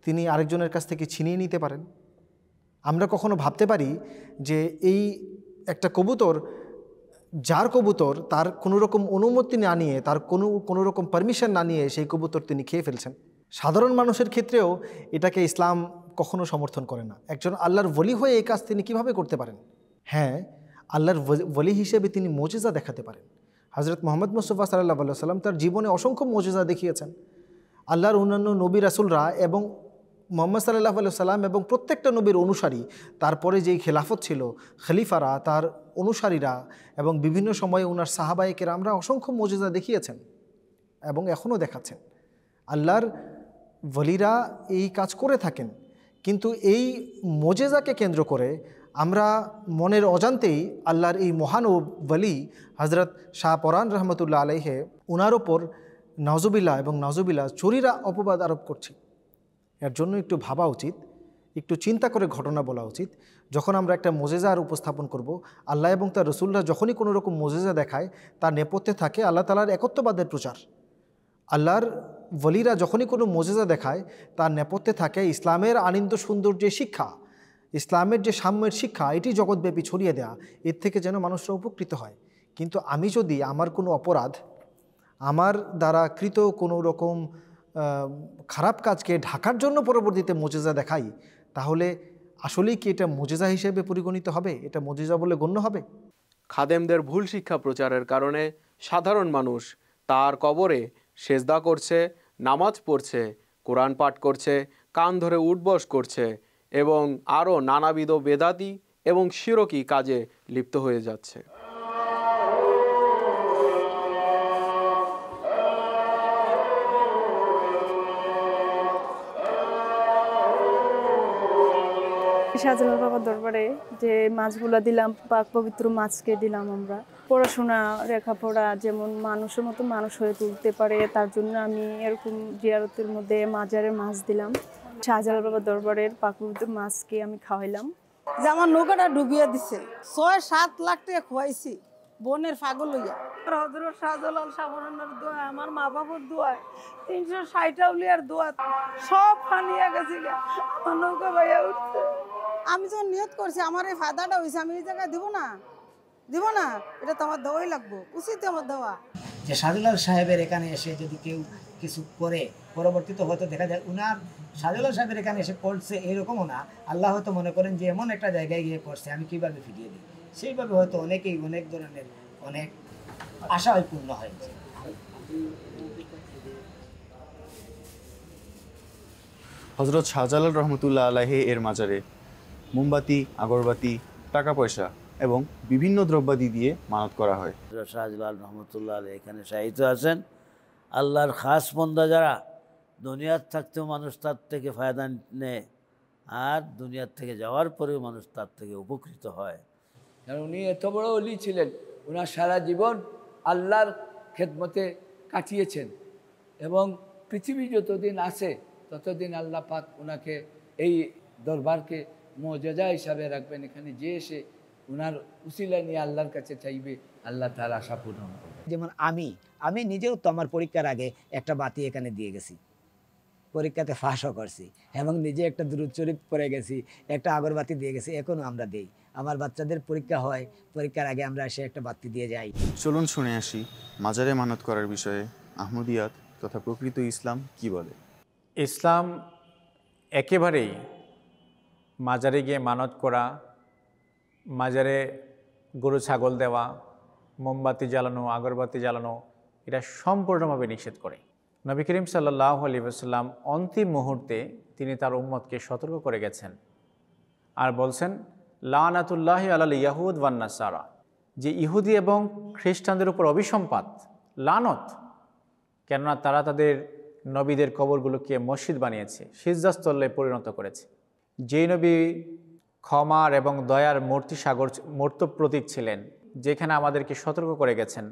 তিনি আরেকজনের কাছ থেকে ছিনিয়ে নিতে পারেন? আমরা কখনো ভাবতে পারি যে এই একটা কবুতর, যার কবুতর, তার কোনো রকম অনুমতি না নিয়ে, তার কোনো রকম পারমিশন না নিয়ে সেই কবুতর তিনি খেয়ে ফেলছেন? সাধারণ মানুষের ক্ষেত্রেও এটাকে ইসলাম কখনো সমর্থন করে না। একজন আল্লাহর ওলি হয়ে এই কাজ তিনি কিভাবে করতে পারেন? হ্যাঁ, আল্লাহর ওলি হিসেবে তিনি মোজেজা দেখাতে পারেন। হযরত মুহাম্মদ মুস্তাফা সাল্লাল্লাহু আলাইহি ওয়াসাল্লাম তার জীবনে অসংখ্য মোজেজা দেখিয়েছেন। আল্লাহর অন্যান্য নবী রাসূলরা এবং মুহাম্মদ সাল্লাল্লাহু আলাইহি ওয়াসাল্লাম এবং প্রত্যেকটা নবীর অনুসারী, তারপরে যেই খেলাফত ছিল, খলিফারা, তার অনুসারীরা এবং বিভিন্ন সময়ে ওনার সাহাবায়ে কেরামরা অসংখ্য মোজেজা দেখিয়েছেন এবং এখনও দেখাচ্ছেন। আল্লাহর ওলিরা এই কাজ করে থাকেন, কিন্তু এই মোজেজাকে কেন্দ্র করে আমরা মনের অজান্তেই আল্লাহর এই মহান ওলি হযরত শাহ পরান রহমতুল্লাহ আলাইহে ওনার ওপর নাউজুবিল্লাহ এবং নাউজুবিল্লাহ চরিরা অপবাদ আরোপ করছি। এর জন্য একটু ভাবা উচিত, একটু চিন্তা করে ঘটনা বলা উচিত। যখন আমরা একটা মোজেজার উপস্থাপন করব, আল্লাহ এবং তার রসুলরা যখনই কোনো রকম মোজেজা দেখায়, তার নেপথ্যে থাকে আল্লাহ তাআলার একত্ববাদের প্রচার। আল্লাহর ওলিরা যখনই কোনো মোজেজা দেখায়, তার নেপথ্যে থাকে ইসলামের আনন্দ সৌন্দর্যের শিক্ষা, ইসলামের যে সাম্যের শিক্ষা, এটি জগৎব্যাপী ছড়িয়ে দেয়া, এর থেকে যেন মানুষরা উপকৃত হয়। কিন্তু আমি যদি আমার কোনো অপরাধ, আমার দ্বারা কৃত কোনো রকম খারাপ কাজকে ঢাকার জন্য পরবর্তীতে মোজেজা দেখাই, তাহলে আসলেই কি এটা মোজেজা হিসেবে পরিগণিত হবে? এটা মোজেজা বলে গণ্য হবে? খাদেমদের ভুল শিক্ষা প্রচারের কারণে সাধারণ মানুষ তার কবরে সেজদা করছে, নামাজ পড়ছে, কোরআন পাঠ করছে, কান ধরে উঠবস করছে এবং আরও নানাবিধ বেদাতি এবং শিরকি কাজে লিপ্ত হয়ে যাচ্ছে। শাহজালাল বাবার দরবারে যে মাছগুলো দিলাম, পাক পবিত্র মাছকে দিলাম আমরা। পড়াশোনা, লেখাপড়া যেমন মানুষের মতো মানুষ হয়ে তুলতে পারে, তার জন্য আমি এরকম জিয়ারতের মধ্যে মাজারে মাছ দিলাম। শাহজালাল বাবার দরবারের পাক পবিত্র মাছকে আমি খাওয়াইলাম। যে আমার নৌকাটা ডুবিয়ে দিছে, 6-7 লাখ টাকা খোয়াইছি বোনের পাগল হইয়া। হযরত শাহজালাল সাবরানের দোয়া, আমার মা বাবার দোয়া, 360 আউলিয়ার দোয়া, সব ফানিয়া গেছে। আমার নৌকা ভাইয়া উঠছে। আমি যখন নিয়ত করছি আমার এই ফায়দাটা হয়েছে, আমি এই জায়গায় দিব না, এটা তো আমার দেওয়াই লাগবো, উচিত আমার দেওয়া। যে শাহজালাল সাহেবের এখানে এসে যদি কেউ কিছু করে, পরবর্তীতে হয়তো দেখা যায় উনার শাহজালাল সাহেবের এখানে এসে পড়ছে এরকমও না, আল্লাহ হয়তো মনে করেন যে এমন একটা জায়গায় গিয়ে পড়ছে, আমি কীভাবে ফিরিয়ে দিই, সেইভাবে হয়তো অনেকেই অনেক ধরনের অনেক আশা পূর্ণ হয়েছে। হযরত শাহজালাল রহমতুল্লাহ আলাইহি এর মাজারে মোমবাতি, আগরবাতি, টাকা পয়সা এবং বিভিন্ন দ্রব্যাদি দিয়ে মানত করা হয়। শাহজালাল রহমতুল্লাহ আলাইহি এখানে শাহিদ আছেন। আল্লাহর খাস বন্দা যারা দুনিয়ার থাকতেও মানুষ তার থেকে ফায়দা নেয়, আর দুনিয়ার থেকে যাওয়ার পরেও মানুষ তার থেকে উপকৃত হয়। কারণ উনি এত বড় ওলি ছিলেন, ওনার সারা জীবন আল্লাহর খেদমতে কাটিয়েছেন এবং পৃথিবী যতদিন আছে ততদিন আল্লাহ পাক ওনাকে এই দরবারকে মুআজিজা হিসাবে রাখবেন। এখানে যে এসে ওনার উসিলা নিয়ে আল্লাহর কাছে চাইবে, আল্লাহ তার আশা পূর্ণ করবে। যেমন আমি নিজেও তো আমার পরীক্ষার আগে একটা বাতি এখানে দিয়ে গেছি, পরীক্ষাতে ফাঁসও করছি এবং নিজে একটা দুরূদ শরীফ পড়ে গেছি, একটা আগরবাতি দিয়ে গেছি, এখনও আমরা দেই। আমার বাচ্চাদের পরীক্ষা হয়, পরীক্ষার আগে আমরা এসে একটা বাতি দিয়ে যাই। চলুন শুনে আসি মাজারে মানত করার বিষয়ে আহমদিয়াত তথা প্রকৃত ইসলাম কি বলে। ইসলাম একেবারেই মাজারে গিয়ে মানত করা, মাজারে গরু ছাগল দেওয়া, মোমবাতি জ্বালানো, আগরবাতি জ্বালানো, এটা সম্পূর্ণভাবে নিষেধ করে। নবী করিম সাল্লাল্লাহু আলাইহি ওয়াসাল্লাম অন্তিম মুহূর্তে তিনি তার উম্মতকে সতর্ক করে গেছেন আর বলছেন, লানাতুল্লাহি আলাল ইয়াহুদ ওয়ান নাসারা, যে ইহুদি এবং খ্রিস্টানদের উপর অভিসম্পাত, লানত, কেননা তারা তাদের নবীদের কবরগুলোকে মসজিদ বানিয়েছে, সিজদাস্থলে পরিণত করেছে। যেই নবী ক্ষমার এবং দয়ার মূর্ত প্রতীক ছিলেন, যেখানে আমাদেরকে সতর্ক করে গেছেন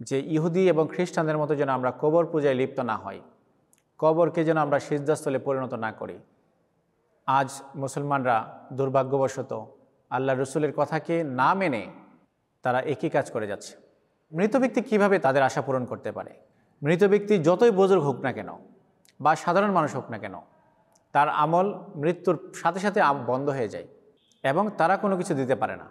যে ইহুদি এবং খ্রিস্টানদের মতো যেন আমরা কবর পূজায় লিপ্ত না হই, কবরকে যেন আমরা সিজদাস্থলে পরিণত না করি। আজ মুসলমানরা দুর্ভাগ্যবশত আল্লাহ রসুলের কথাকে না মেনে তারা একই কাজ করে যাচ্ছে। মৃত ব্যক্তি কীভাবে তাদের আশা পূরণ করতে পারে? মৃত ব্যক্তি যতই বুজুর্গ হোক না কেন বা সাধারণ মানুষ হোক না কেন, তার আমল মৃত্যুর সাথে সাথে বন্ধ হয়ে যায় এবং তারা কোনো কিছু দিতে পারে না,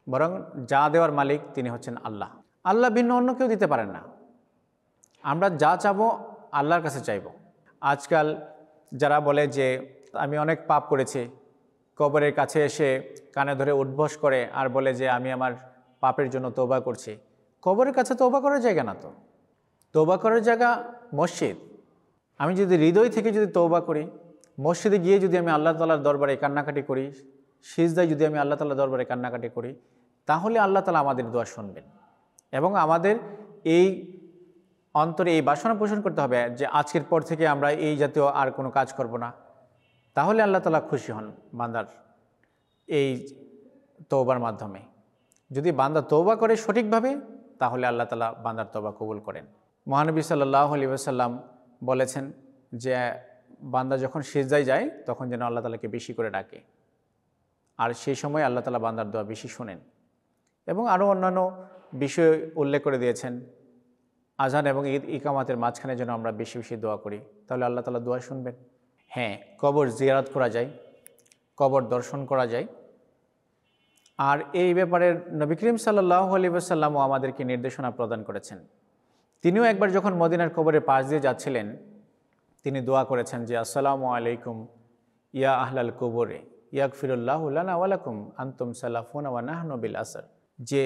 বরং যা দেওয়ার মালিক তিনি হচ্ছেন আল্লাহ। আল্লাহ ভিন্ন অন্য কেউ দিতে পারেন না। আমরা যা চাবো আল্লাহর কাছে চাইব। আজকাল যারা বলে যে আমি অনেক পাপ করেছি, কবরের কাছে এসে কানে ধরে উদ্ভস করে আর বলে যে আমি আমার পাপের জন্য তওবা করছি। কবরের কাছে তওবা করার জায়গা না তো, তওবা করার জায়গা মসজিদ। আমি যদি হৃদয় থেকে যদি তওবা করি, মসজিদে গিয়ে যদি আমি আল্লাহ তাআলার দরবারে কান্নাকাটি করি, সিজদায় যদি আমি আল্লাহ তাআলার দরবারে কান্নাকাটি করি, তাহলে আল্লাহ তাআলা আমাদের দোয়া শুনবেন এবং আমাদের এই অন্তরে এই বাসনা পোষণ করতে হবে যে আজকের পর থেকে আমরা এই জাতীয় আর কোনো কাজ করব না। তাহলে আল্লাহ তাআলা খুশি হন বান্দার এই তওবার মাধ্যমে। যদি বান্দা তওবা করে সঠিকভাবে, তাহলে আল্লাহ তাআলা বান্দার তওবা কবুল করেন। মহানবী সাল্লাল্লাহু আলাইহি ওয়াসাল্লাম বলেছেন যে বান্দা যখন সিজদায় যায় তখন যেন আল্লাহ তাআলাকে বেশি করে ডাকে, আর সেই সময় আল্লাহ তাআলা বান্দার দোয়া বেশি শোনেন। এবং আরও অন্যান্য বিষয় উল্লেখ করে দিয়েছেন। আজান এবং ইকামাতের মাঝখানে যেন আমরা বেশি বেশি দোয়া করি, তাহলে আল্লাহ তাআলা দোয়া শুনবেন। হ্যাঁ, কবর জিয়ারত করা যায়, কবর দর্শন করা যায়। আর এই ব্যাপারে নবী করিম সাল্লাল্লাহু আলাইহি ওয়াসাল্লামও আমাদেরকে নির্দেশনা প্রদান করেছেন। তিনিও একবার যখন মদিনার কবরের পাশ দিয়ে যাচ্ছিলেন, তিনি দোয়া করেছেন যে আসসালামু আলাইকুম ইয়া আহলাল কবরে ইয়াগফিরুল্লাহু লানা ওয়া লাকুম আনতুম সালাফুনা ওয়া নাহনু বিল আসর, যে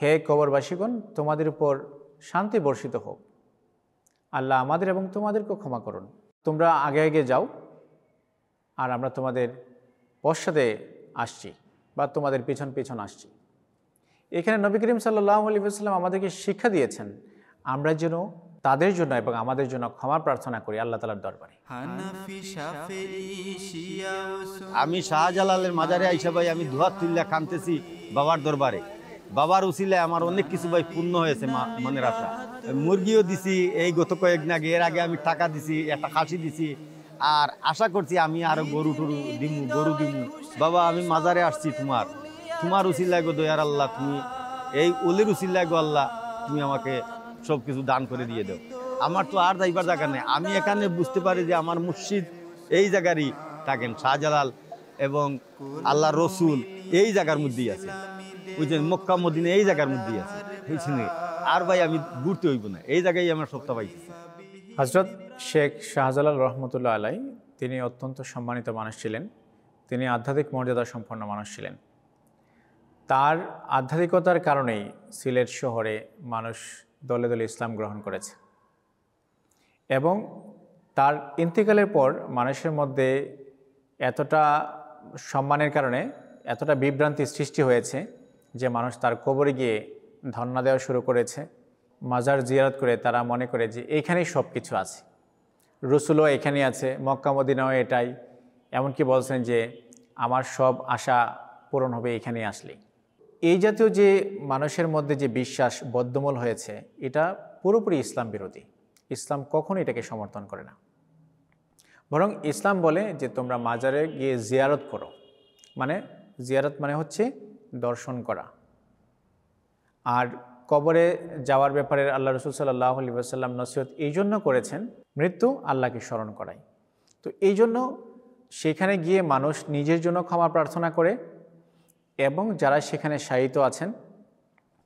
হে কবরবাসীগণ, তোমাদের উপর শান্তি বর্ষিত হোক, আল্লাহ আমাদের এবং তোমাদেরকেও ক্ষমা করুন। তোমরা আগে আগে যাও আর আমরা তোমাদের পশ্চাতে আসছি বা তোমাদের পিছন পিছন আসছি। এখানে নবী করিম সাল্লাল্লাহু আলাইহি ওয়াসাল্লাম আমাদেরকে শিক্ষা দিয়েছেন আমরা যেন তাদের জন্য এবং আমাদের জন্য ক্ষমা প্রার্থনা করি আল্লাহ তাআলার দরবারে। আমি শাহজালালের মাজারে আইসা ভাই আমি দুহাত তুল্লা কাঁদতেছি বাবার দরবারে। বাবার উসিলায় আমার অনেক কিছু ভাই পূর্ণ হয়েছে মনের আশা। মুরগিও দিছি এই গত কয়েকদিন আগে, এর আগে আমি টাকা দিছি, একটা খাসি দিছি, আর আশা করছি আমি আরো গরু দিমু। বাবা আমি মাজারে আসছি তোমার উসিলায় গো দয়ার আল্লাহ, তুমি এই ওলির উসিলায় গো আল্লাহ, তুমি আমাকে সব কিছু দান করে দিয়ে দাও। আমার তো আর যাইবার জায়গা নেই। আমি এখানে বুঝতে পারি যে আমার মুর্শিদ এই জায়গারই থাকেন, শাহজালাল এবং আল্লাহ রসুল এই জায়গার মধ্যেই আছে, বুঝছেন, মক্কা মদিনা এই জায়গার মধ্যেই আছে, বুঝছেন। আর ভাই আমি ঘুরতে হইব না, এই জায়গায় আমার সপ্তাহ পাইছি। হযরত শেখ শাহজালাল রহমতুল্লাহ আলাই তিনি অত্যন্ত সম্মানিত মানুষ ছিলেন। তিনি আধ্যাত্মিক মর্যাদা সম্পন্ন মানুষ ছিলেন। তার আধ্যাত্মিকতার কারণেই সিলেট শহরে মানুষ দলে দলে ইসলাম গ্রহণ করেছে এবং তার ইন্তেকালের পর মানুষের মধ্যে এতটা সম্মানের কারণে এতটা বিভ্রান্তি সৃষ্টি হয়েছে যে মানুষ তার কবরে গিয়ে ধন্না দেওয়া শুরু করেছে। মাজার জিয়ারত করে তারা মনে করে যে এইখানেই সব কিছু আছে, রসুলও এখানেই আছে, মক্কা মদিনাও এটাই, এমনকি বলছেন যে আমার সব আশা পূরণ হবে এখানেই আসলে। এই জাতীয় যে মানুষের মধ্যে যে বিশ্বাস বদ্ধমূল হয়েছে, এটা পুরোপুরি ইসলাম বিরোধী। ইসলাম কখনো এটাকে সমর্থন করে না, বরং ইসলাম বলে যে তোমরা মাজারে গিয়ে জিয়ারত করো। মানে জিয়ারত মানে হচ্ছে দর্শন করা। আর কবরে যাওয়ার ব্যাপারে আল্লাহ রসুল সাল্লাল্লাহু আলাইহি ওয়াসাল্লাম নসিহত এই জন্য করেছেন, মৃত্যু আল্লাহকে স্মরণ করায়। তো এই জন্য সেখানে গিয়ে মানুষ নিজের জন্য ক্ষমা প্রার্থনা করে এবং যারা সেখানে শায়িত আছেন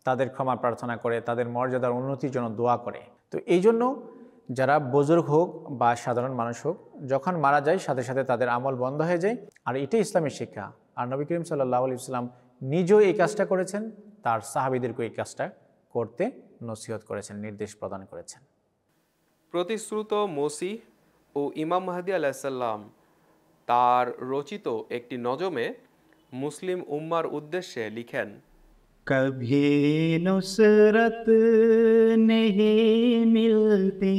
তাদের ক্ষমা প্রার্থনা করে, তাদের মর্যাদার উন্নতির জন্য দোয়া করে। তো এই জন্য যারা বুজুর্গ হোক বা সাধারণ মানুষ হোক, যখন মারা যায় সাথে সাথে তাদের আমল বন্ধ হয়ে যায়। আর এটাই ইসলামের শিক্ষা। আর নবী করিম সাল্লাল্লাহু আলাইহি ওয়াসাল্লাম নিজেও এই কাজটা করেছেন, তার সাহাবীদেরকে এই কাজটা করতে নসিহত করেছেন, নির্দেশ প্রদান করেছেন। প্রতিশ্রুত মসিহ ও ইমাম মাহদী আলাইসাল্লাম তার রচিত একটি নজমে মুসলিম উম্মার উদ্দেশ্যে লিখেন, कभी नुसरत नहीं मिलती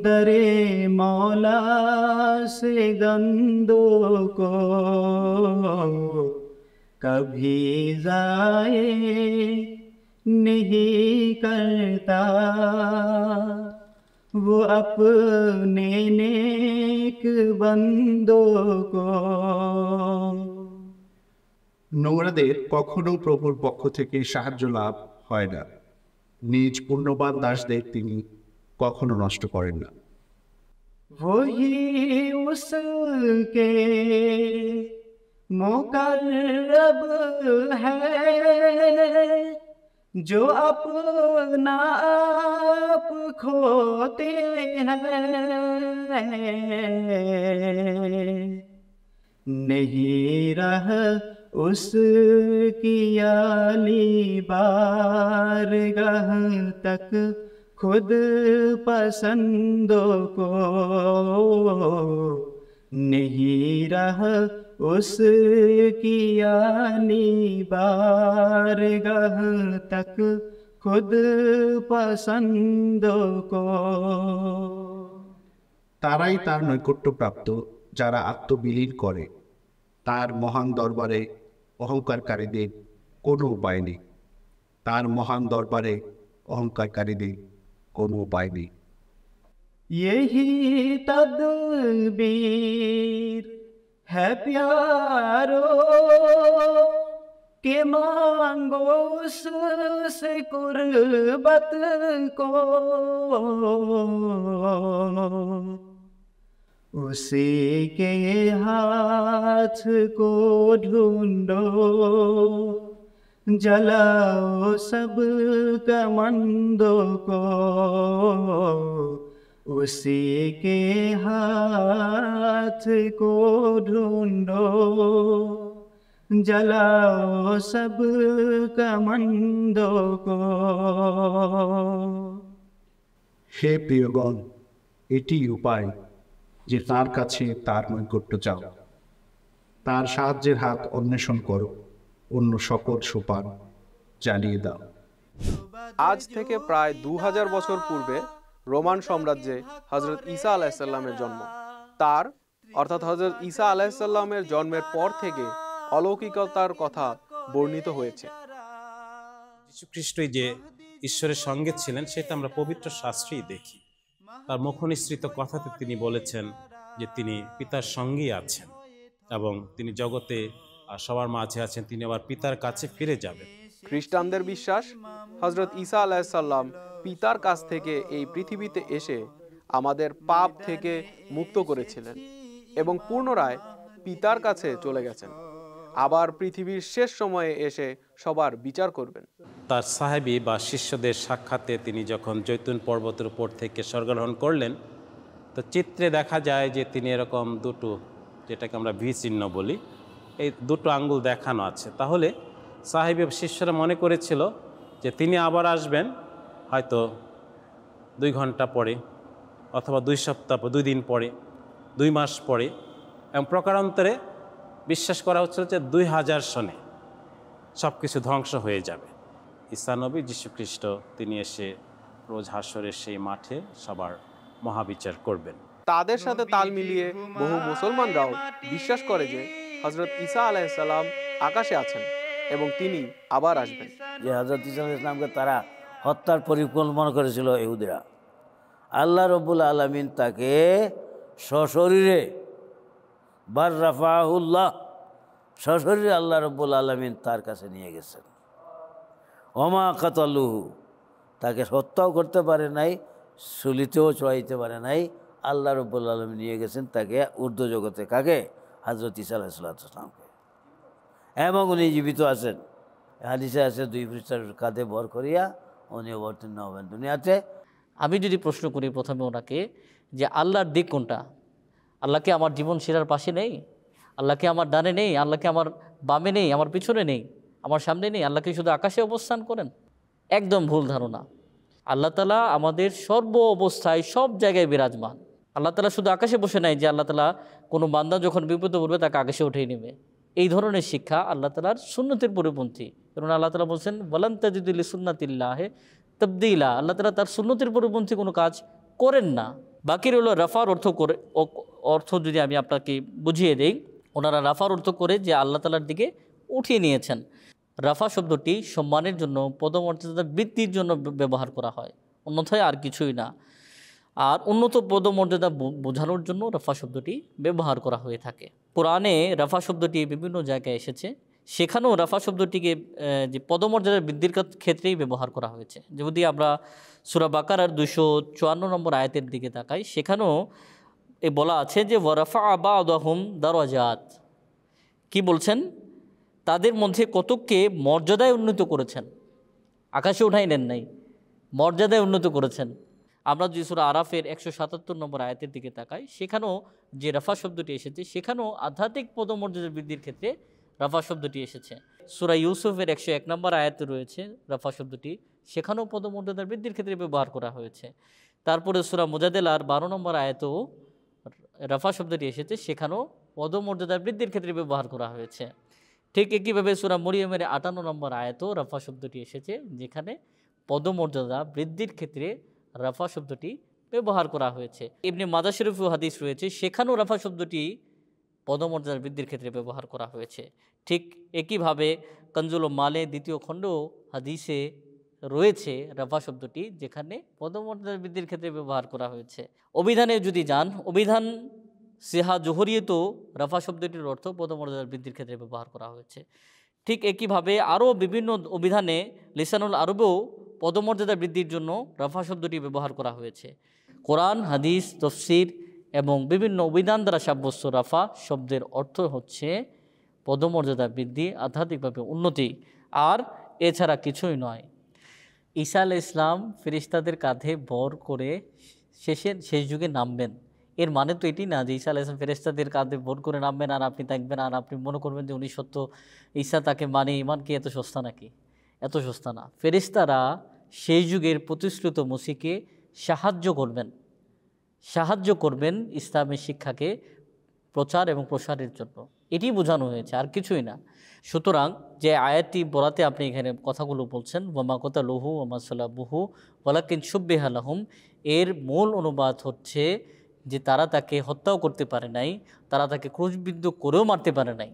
दरे मौला से गंदों को, कभी जाए नहीं करता वो अपने नेक बंदों को। নোংরাদের কখনো প্রভুর পক্ষ থেকে সাহায্য লাভ হয় না, নিজ পুণ্যবান দাসদের তিনি কখনো নষ্ট করেন না। वही उसके मुकर्रब है जो अपना आप खोते हैं, नहीं रह उसकी आली बारगाह तक खुद पसंदों को, नहीं रह उसकी आली बारगाह तक खुद पसंदों को। তারাই তার নৈকট্যপ্রাপ্ত যারা আত্মবিলীন করে, তার মহান দরবারে অহংকারকারীদের কোনো উপায় নেই, তার মহান দরবারে অহংকারকারীদের কোনো উপায় নেই। यही तदबीर है प्यारो के मांगो उससे कुर्बत को, उसी के हाथ को ढूंढो, जलाओ सब कमंदों को, उसी के हाथ को ढूंढो, जलाओ सब कमंदों को। হে প্রিয়গণ, এটি উপায় যে তার কাছে তার নৈকট্য চাও, তার সাহায্যের হাত অন্বেষণ করো, অন্য সকল সোপান জ্বালিয়ে দাও। আজ থেকে প্রায় 2000 বছর পূর্বে রোমান সাম্রাজ্যে হযরত ঈসা আলাইহিসসালামের জন্ম। তার অর্থাৎ হযরত ঈসা আলাইহিসসালামের জন্মের পর থেকে অলৌকিকতার কথা বর্ণিত হয়েছে। যীশু খ্রিস্টই যে ঈশ্বরের সঙ্গে ছিলেন সেটা আমরা পবিত্র শাস্ত্রেই দেখি। তার মুখনিসৃত কথাতে তিনি বলেছেন যে তিনি পিতার সঙ্গেই আছেন এবং তিনি জগতে সবার মাঝে আছেন, তিনি আবার পিতার কাছে ফিরে যাবেন। খ্রিস্টানদের বিশ্বাস হযরত ঈসা আলাইহিসসালাম পিতার কাছ থেকে এই পৃথিবীতে এসে আমাদের পাপ থেকে মুক্ত করেছিলেন এবং পুনরায় পিতার কাছে চলে গেছেন, আবার পৃথিবীর শেষ সময়ে এসে সবার বিচার করবেন। তার সাহাবী বা শিষ্যদের সাক্ষাতে তিনি যখন জৈতুন পর্বতের উপর থেকে স্বর্গারোহণ করলেন, তো চিত্রে দেখা যায় যে তিনি এরকম দুটো, যেটাকে আমরা ভি চিহ্ন বলি, এই দুটো আঙ্গুল দেখানো আছে। তাহলে সাহাবী শিষ্যরা মনে করেছিল যে তিনি আবার আসবেন হয়তো 2 ঘন্টা পরে অথবা 2 সপ্তাহ, 2 দিন পরে, 2 মাস পরে, এবং প্রকারান্তরে বিশ্বাস করা হচ্ছিল যে 2000 সনে সব কিছু ধ্বংস হয়ে যাবে। ঈসা নবী যীশু খ্রিস্ট তিনি এসে রোজ হাসরের সেই মাঠে সবার মহাবিচার করবেন। তাদের সাথে তাল মিলিয়ে বহু মুসলমানরাও বিশ্বাস করে যে হযরত ঈসা আলাইহিসসালাম আকাশে আছেন এবং তিনি আবার আসবেন। যে হযরত ঈসা আলাইহিস সালামকে তারা হত্যার পরিকল্পনা করেছিল ইহুদিরা, আল্লাহ রব্বুল আলামিন তাকে সশরীরে বার রাফাহুল্লাহ, সশরীরে আল্লাহ রব্বুল আলামিন তার কাছে নিয়ে গেছেন। ওমা কাতালুহু, তাকে হত্যাও করতে পারে নাই, সুলিতেও চড়াইতে পারে নাই, আল্লাহ রব্বুল আলামিন নিয়ে গেছেন তাকে ঊর্ধ্ব জগতে। কাকে? হযরত ঈসা আলাইহিস সালামকে। এবং উনি জীবিত আছেন। হাদিসে আছে 2 ফেরেশতার কাঁধে ভর করিয়া উনি অবতীর্ণ হবেন দুনিয়াতে। আমি যদি প্রশ্ন করি প্রথমে ওনাকে যে আল্লাহর দিক কোনটা? আল্লাহকে আমার জীবন শিরার পাশে নেই? আল্লাহকে আমার ডানে নেই? আল্লাহকে আমার বামে নেই, আমার পিছনে নেই, আমার সামনে নেই, আল্লাহ কি শুধু আকাশে অবস্থান করেন? একদম ভুল ধারণা। আল্লাহ তাআলা আমাদের সর্ব অবস্থায় সব জায়গায় বিরাজমান। আল্লাহ তাআলা শুধু আকাশে বসে নাই যে আল্লাহ তাআলা কোনো বান্দা যখন বিপদে পড়বে তাকে আকাশে উঠিয়ে নেবে, এই ধরনের শিক্ষা আল্লাহ তাআলার সুন্নতের পরিপন্থী। কারণ আল্লাহ তাআলা বলছেন ওয়ালান তাজিদু লিসুন্নাতিল্লাহি তাবদীলা, আল্লাহ তাআলা তার সুন্নতের পরিপন্থী কোনো কাজ করেন না। বাকি রইল রাফার অর্থ যদি আমি আপনাকে বুঝিয়ে দেই, ওনারা রাফার অর্থ করে যে আল্লাহ তাআলার দিকে উঠিয়ে নিয়েছেন। রাফা শব্দটি সম্মানের জন্য, পদমর্যাদা বৃদ্ধির জন্য ব্যবহার করা হয়, অন্যথায় আর কিছুই না। আর উন্নত পদমর্যাদা বোঝানোর জন্য রাফা শব্দটি ব্যবহার করা হয়ে থাকে। কোরআনে রাফা শব্দটি বিভিন্ন জায়গায় এসেছে, সেখানেও রাফা শব্দটিকে যে পদমর্যাদা বৃদ্ধির ক্ষেত্রেই ব্যবহার করা হয়েছে। যদি আমরা সূরা বাকারার 254 নম্বর আয়াতের দিকে তাকাই, সেখানেও বলা আছে যে ওয়ারাফা বা'দাহুম দারাজাত, কি বলছেন? তাদের মধ্যে কতককে মর্যাদায় উন্নত করেছেন, আকাশে উঠাই নেন নাই, মর্যাদায় উন্নত করেছেন। আমরা যদি সূরা আরাফের 177 নম্বর আয়াতের দিকে তাকাই, সেখানেও যে রাফা শব্দটি এসেছে, সেখানেও আধ্যাত্মিক পদমর্যাদা বৃদ্ধির ক্ষেত্রে রাফা শব্দটি এসেছে। সূরা ইউসুফের 101 নম্বর আয়াতে রয়েছে রাফা শব্দটি, সেখানেও পদমর্যাদা বৃদ্ধির ক্ষেত্রে ব্যবহার করা হয়েছে। তারপরে সূরা মুজাদেলার 12 নম্বর আয়াতেও রাফা শব্দটি এসেছে, সেখানেও পদমর্যাদা বৃদ্ধির ক্ষেত্রে ব্যবহার করা হয়েছে। ঠিক একইভাবে সূরা মরিয়মের 58 নম্বর আয়াতেও রাফা শব্দটি এসেছে, যেখানে পদমর্যাদা বৃদ্ধির ক্ষেত্রে রাফা শব্দটি ব্যবহার করা হয়েছে। ইবনে মাজাহ শরীফেও হাদিস রয়েছে, সেখানেও রাফা শব্দটি পদমর্যাদা বৃদ্ধির ক্ষেত্রে ব্যবহার করা হয়েছে। ঠিক একইভাবে কনজুল মালে 2য় খণ্ডেও হাদিসে রয়েছে রাফা শব্দটি, যেখানে পদমর্যাদা বৃদ্ধির ক্ষেত্রে ব্যবহার করা হয়েছে। অভিধানে যদি যান, অভিধান সিহা জোহরিয়তেও রাফা শব্দটির অর্থ পদমর্যাদা বৃদ্ধির ক্ষেত্রে ব্যবহার করা হয়েছে। ঠিক একইভাবে আরও বিভিন্ন অভিধানে লিসানুল আরবেও পদমর্যাদা বৃদ্ধির জন্য রাফা শব্দটি ব্যবহার করা হয়েছে। কোরআন, হাদিস, তফসির এবং বিভিন্ন অভিধান দ্বারা সাব্যস্ত রাফা শব্দের অর্থ হচ্ছে পদমর্যাদা বৃদ্ধি, আধ্যাত্মিকভাবে উন্নতি, আর এছাড়া কিছুই নয়। ঈসা আলাইহিস সালাম ফেরেশতাদের কাঁধে ভর করে শেষ যুগে নামবেন, এর মানে তো এটি না যে ঈসা আলাইহিস সালাম ফেরেশতাদের কাঁধে ভর করে নামবেন আর আপনি থাকবেন আর আপনি মনে করবেন যে উনি সত্য, ঈসা তাকে মানে, ইমান কি এত সস্তা নাকি? এত সস্তা না। ফেরেশতারা সেই যুগের প্রতিশ্রুত মসিহকে সাহায্য করবেন ইসলামের শিক্ষাকে প্রচার এবং প্রসারের জন্য, এটি বোঝানো হয়েছে, আর কিছুই না। সুতরাং যে আয়াতটি বলাতে আপনি এখানে কথাগুলো বলছেন ওয়ামা কাতালুহু ওয়ামা সালাবুহু ওয়ালাকিন শুব্বিহা লাহুম, এর মূল অনুবাদ হচ্ছে যে তারা তাকে হত্যাও করতে পারে নাই, তারা তাকে ক্রুশবিদ্ধ করেও মারতে পারে নাই।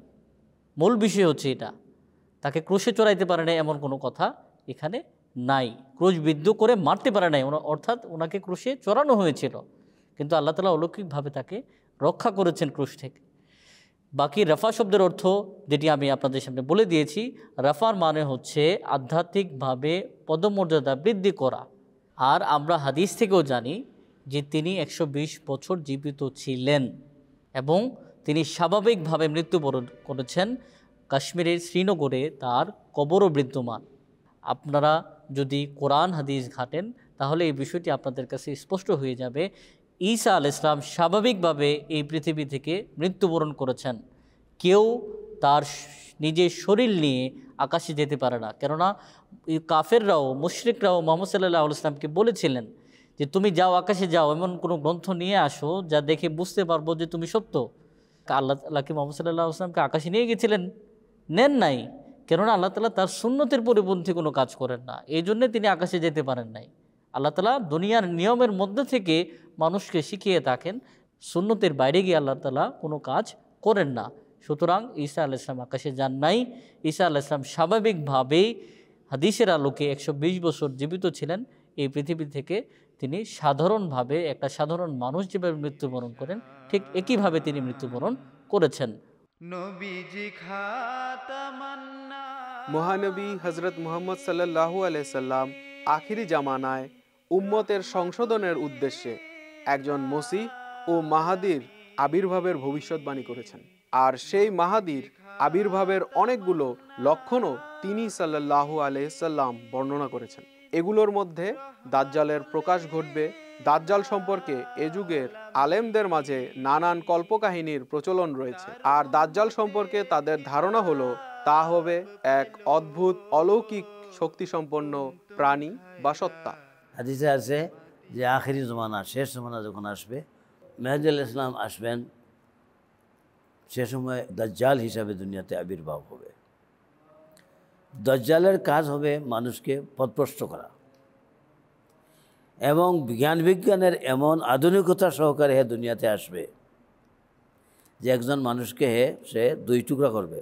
মূল বিষয় হচ্ছে এটা, তাকে ক্রুশে চড়াইতে পারে নাই এমন কোনো কথা এখানে নাই। ক্রুশবিদ্ধ করে মারতে পারে নাই, অর্থাৎ ওনাকে ক্রুশে চড়ানো হয়েছিল, কিন্তু আল্লাহ তাআলা অলৌকিকভাবে তাকে রক্ষা করেছেন ক্রুশ থেকে। বাকি রাফা শব্দের অর্থ যেটি আমি আপনাদের সামনে বলে দিয়েছি, রাফার মানে হচ্ছে আধ্যাত্মিকভাবে পদমর্যাদা বৃদ্ধি করা। আর আমরা হাদিস থেকেও জানি যে তিনি 120 বছর জীবিত ছিলেন এবং তিনি স্বাভাবিকভাবে মৃত্যুবরণ করেছেন। কাশ্মীরের শ্রীনগরে তার কবরও বিদ্যমান। আপনারা যদি কোরআন হাদিস ঘাটেন তাহলে এই বিষয়টি আপনাদের কাছে স্পষ্ট হয়ে যাবে। ঈসা আলাইহিস সালাম স্বাভাবিকভাবে এই পৃথিবী থেকে মৃত্যুবরণ করেছেন। কেউ তার নিজের শরীর নিয়ে আকাশে যেতে পারে না, কেননা কাফেররাও, মুশরিকরাও মুহাম্মদ সাল্লাল্লাহু আলাইহি ওয়াসাল্লামকে বলেছিলেন যে তুমি যাও, আকাশে যাও, এমন কোনো গ্রন্থ নিয়ে আসো যা দেখে বুঝতে পারবো যে তুমি সত্য। আল্লাহ তাআলা কি মুহাম্মদ সাল্লাল্লাহু আলাইহি ওয়াসাল্লামকে আকাশে নিয়ে গেছিলেন? নেন নাই, কেননা আল্লাহ তাআলা তার সুন্নতের পরিপন্থী কোনো কাজ করেন না, এই জন্যে তিনি আকাশে যেতে পারেন নাই। আল্লাহ তাআলা দুনিয়ার নিয়মের মধ্যে থেকে মানুষকে শিখিয়ে থাকেন, সুন্নতের বাইরে গিয়ে আল্লাহ তাআলা কোনো কাজ করেন না। সুতরাং ঈসা আলাইহিস সালাম আকাশে যান নাই। ঈসা আলাইহিস সালাম স্বাভাবিকভাবেই হাদিসের আলোকে 120 বছর জীবিত ছিলেন। এই পৃথিবী থেকে তিনি সাধারণভাবে একটা সাধারণ মানুষ যেভাবে মৃত্যুবরণ করেন ঠিক একইভাবে তিনি মৃত্যুবরণ করেছেন। মহানবী হজরত মুহাম্মদ সাল্লাল্লাহু আলাইহি সাল্লাম আখিরি জামানায় উম্মতের সংশোধনের উদ্দেশ্যে একজন মসিহ ও মাহাদির আবির্ভাবের ভবিষ্যৎবাণী করেছেন। আর সেই মাহাদির আবির্ভাবের অনেকগুলো লক্ষণও তিনি সাল্লাল্লাহু আলাইহি সাল্লাম বর্ণনা করেছেন। এগুলোর মধ্যে দাজ্জালের প্রকাশ ঘটবে। দাজ্জাল সম্পর্কে এ যুগের আলেমদের মাঝে নানান কল্পকাহিনীর প্রচলন রয়েছে। আর দাজ্জাল সম্পর্কে তাদের ধারণা হলো তা হবে এক অদ্ভুত অলৌকিক শক্তিসম্পন্ন প্রাণী বা সত্তা। হাদিসে আছে যে আখেরি জমানা, শেষ জমানা যখন আসবে, মেহেদী আলাইহিস সালাম আসবেন, সে সময় দাজ্জাল হিসাবে দুনিয়াতে আবির্ভাব হবে। দাজ্জালের কাজ হবে মানুষকে পথভ্রষ্ট করা, এবং বিজ্ঞানের এমন আধুনিকতা সহকারে হে দুনিয়াতে আসবে যে একজন মানুষকে সে 2 টুকরা করবে,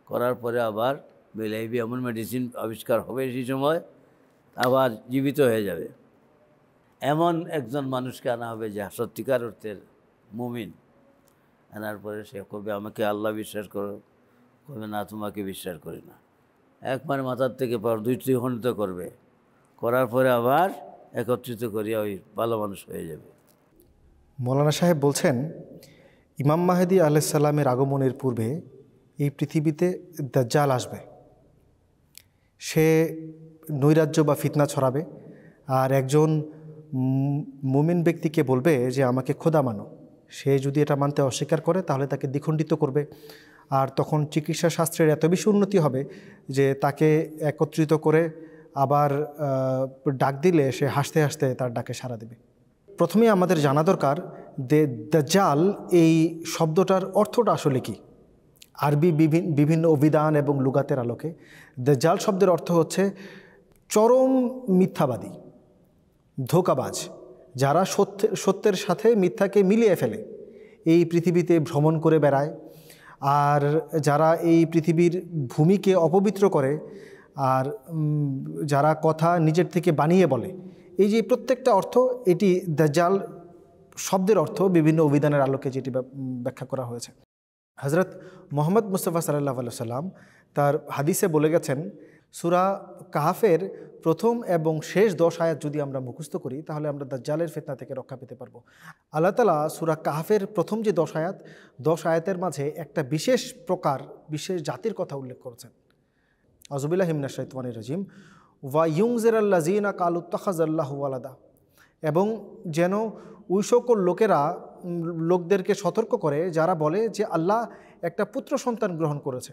করার পরে আবার মিলাইবি, এমন মেডিসিন আবিষ্কার হবে সেই সময়, আবার জীবিত হয়ে যাবে। এমন একজন মানুষকে আনা হবে যে সত্যিকার অর্থের মুমিন। আনার পরে সে কবে আমাকে আল্লাহ বিশ্বাস করো, কবে না তোমাকে বিশ্বাস করি না, একবার মাথার থেকে পর 2-3 খণ্ডিত করবে, করার পরে আবার একত্রিত করিয়া ওই ভালো মানুষ হয়ে যাবে। মৌলানা সাহেব বলছেন, ইমাম মাহেদী আলাইহিস সালামের আগমনের পূর্বে এই পৃথিবীতে দাজ্জাল আসবে। সে নৈরাজ্য বা ফিতনা ছড়াবে, আর একজন মুমিন ব্যক্তিকে বলবে যে আমাকে খোদা মানো। সে যদি এটা মানতে অস্বীকার করে তাহলে তাকে দ্বিখণ্ডিত করবে। আর তখন চিকিৎসা শাস্ত্রের এত বেশি উন্নতি হবে যে তাকে একত্রিত করে আবার ডাক দিলে সে হাসতে হাসতে তার ডাকে সাড়া দেবে। প্রথমে আমাদের জানা দরকার যে দাজ্জাল এই শব্দটার অর্থটা আসলে কি। আরবি বিভিন্ন অভিধান এবং লুগাতের আলোকে দাজ্জাল শব্দের অর্থ হচ্ছে চরম মিথ্যাবাদী, ধোঁকাবাজ, যারা সত্যের সাথে মিথ্যাকে মিলিয়ে ফেলে, এই পৃথিবীতে ভ্রমণ করে বেড়ায়, আর যারা এই পৃথিবীর ভূমিকে অপবিত্র করে, আর যারা কথা নিজের থেকে বানিয়ে বলে। এই যে প্রত্যেকটা অর্থ, এটি দাজ্জাল শব্দের অর্থ বিভিন্ন অভিধানের আলোকে যেটি ব্যাখ্যা করা হয়েছে। হযরত মুহাম্মদ মুস্তাফা সাল্লাল্লাহু আলাইহি ওয়াসাল্লাম তার হাদিসে বলে গেছেন, সূরা কাহফের প্রথম এবং শেষ 10 আয়াত যদি আমরা মুখস্থ করি তাহলে আমরা দাজ্জালের ফিতনা থেকে রক্ষা পেতে পারবো। আল্লাহ তাআলা সূরা কাহফের প্রথম যে 10 আয়াতের মাঝে একটা বিশেষ প্রকার, বিশেষ জাতির কথা উল্লেখ করেছেন। আউযুবিল্লাহি মিনাশ শাইতানির রাজিম। ওয়া ইউনজিরাল্লাযিনা ক্বালু ইত্তাখাযাল্লাহু ওয়ালাদা, এবং যেন ওই সকল লোকদেরকে সতর্ক করে যারা বলে যে আল্লাহ একটা পুত্র সন্তান গ্রহণ করেছে।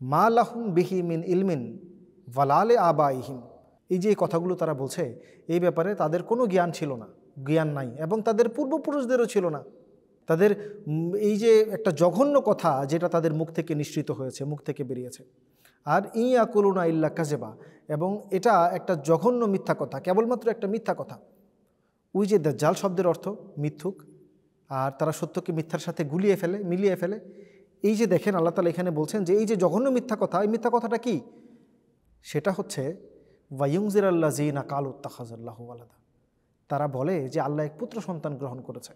মা লাহুম বিহি মিন ইলমিন ওয়ালালে আবাইহিম। এই যে কথাগুলো তারা বলছে, এই ব্যাপারে তাদের কোনো জ্ঞান নাই, এবং তাদের পূর্বপুরুষদেরও ছিল না। তাদের এই যে একটা জঘন্য কথা যেটা তাদের মুখ থেকে নিঃসৃত হয়েছে, মুখ থেকে বেরিয়েছে। আর ইয়াকুলুনা ইল্লা কাযিবা, এবং এটা একটা জঘন্য মিথ্যা কথা, কেবলমাত্র একটা মিথ্যা কথা। ওই যে দাজ্জাল শব্দের অর্থ মিথ্যুক, আর তারা সত্যকে মিথ্যার সাথে মিলিয়ে ফেলে। এই যে দেখেন আল্লাহ তাআলা এখানে বলছেন যে এই যে জঘন্য মিথ্যা কথা, এই মিথ্যা কথাটা কি? সেটা হচ্ছে ওয়ায়ুনজিরাল্লাযিনা ক্বালু ইত্তাখাযাল্লাহু ওয়ালাদা। তারা বলে যে আল্লাহ এক পুত্র সন্তান গ্রহণ করেছে।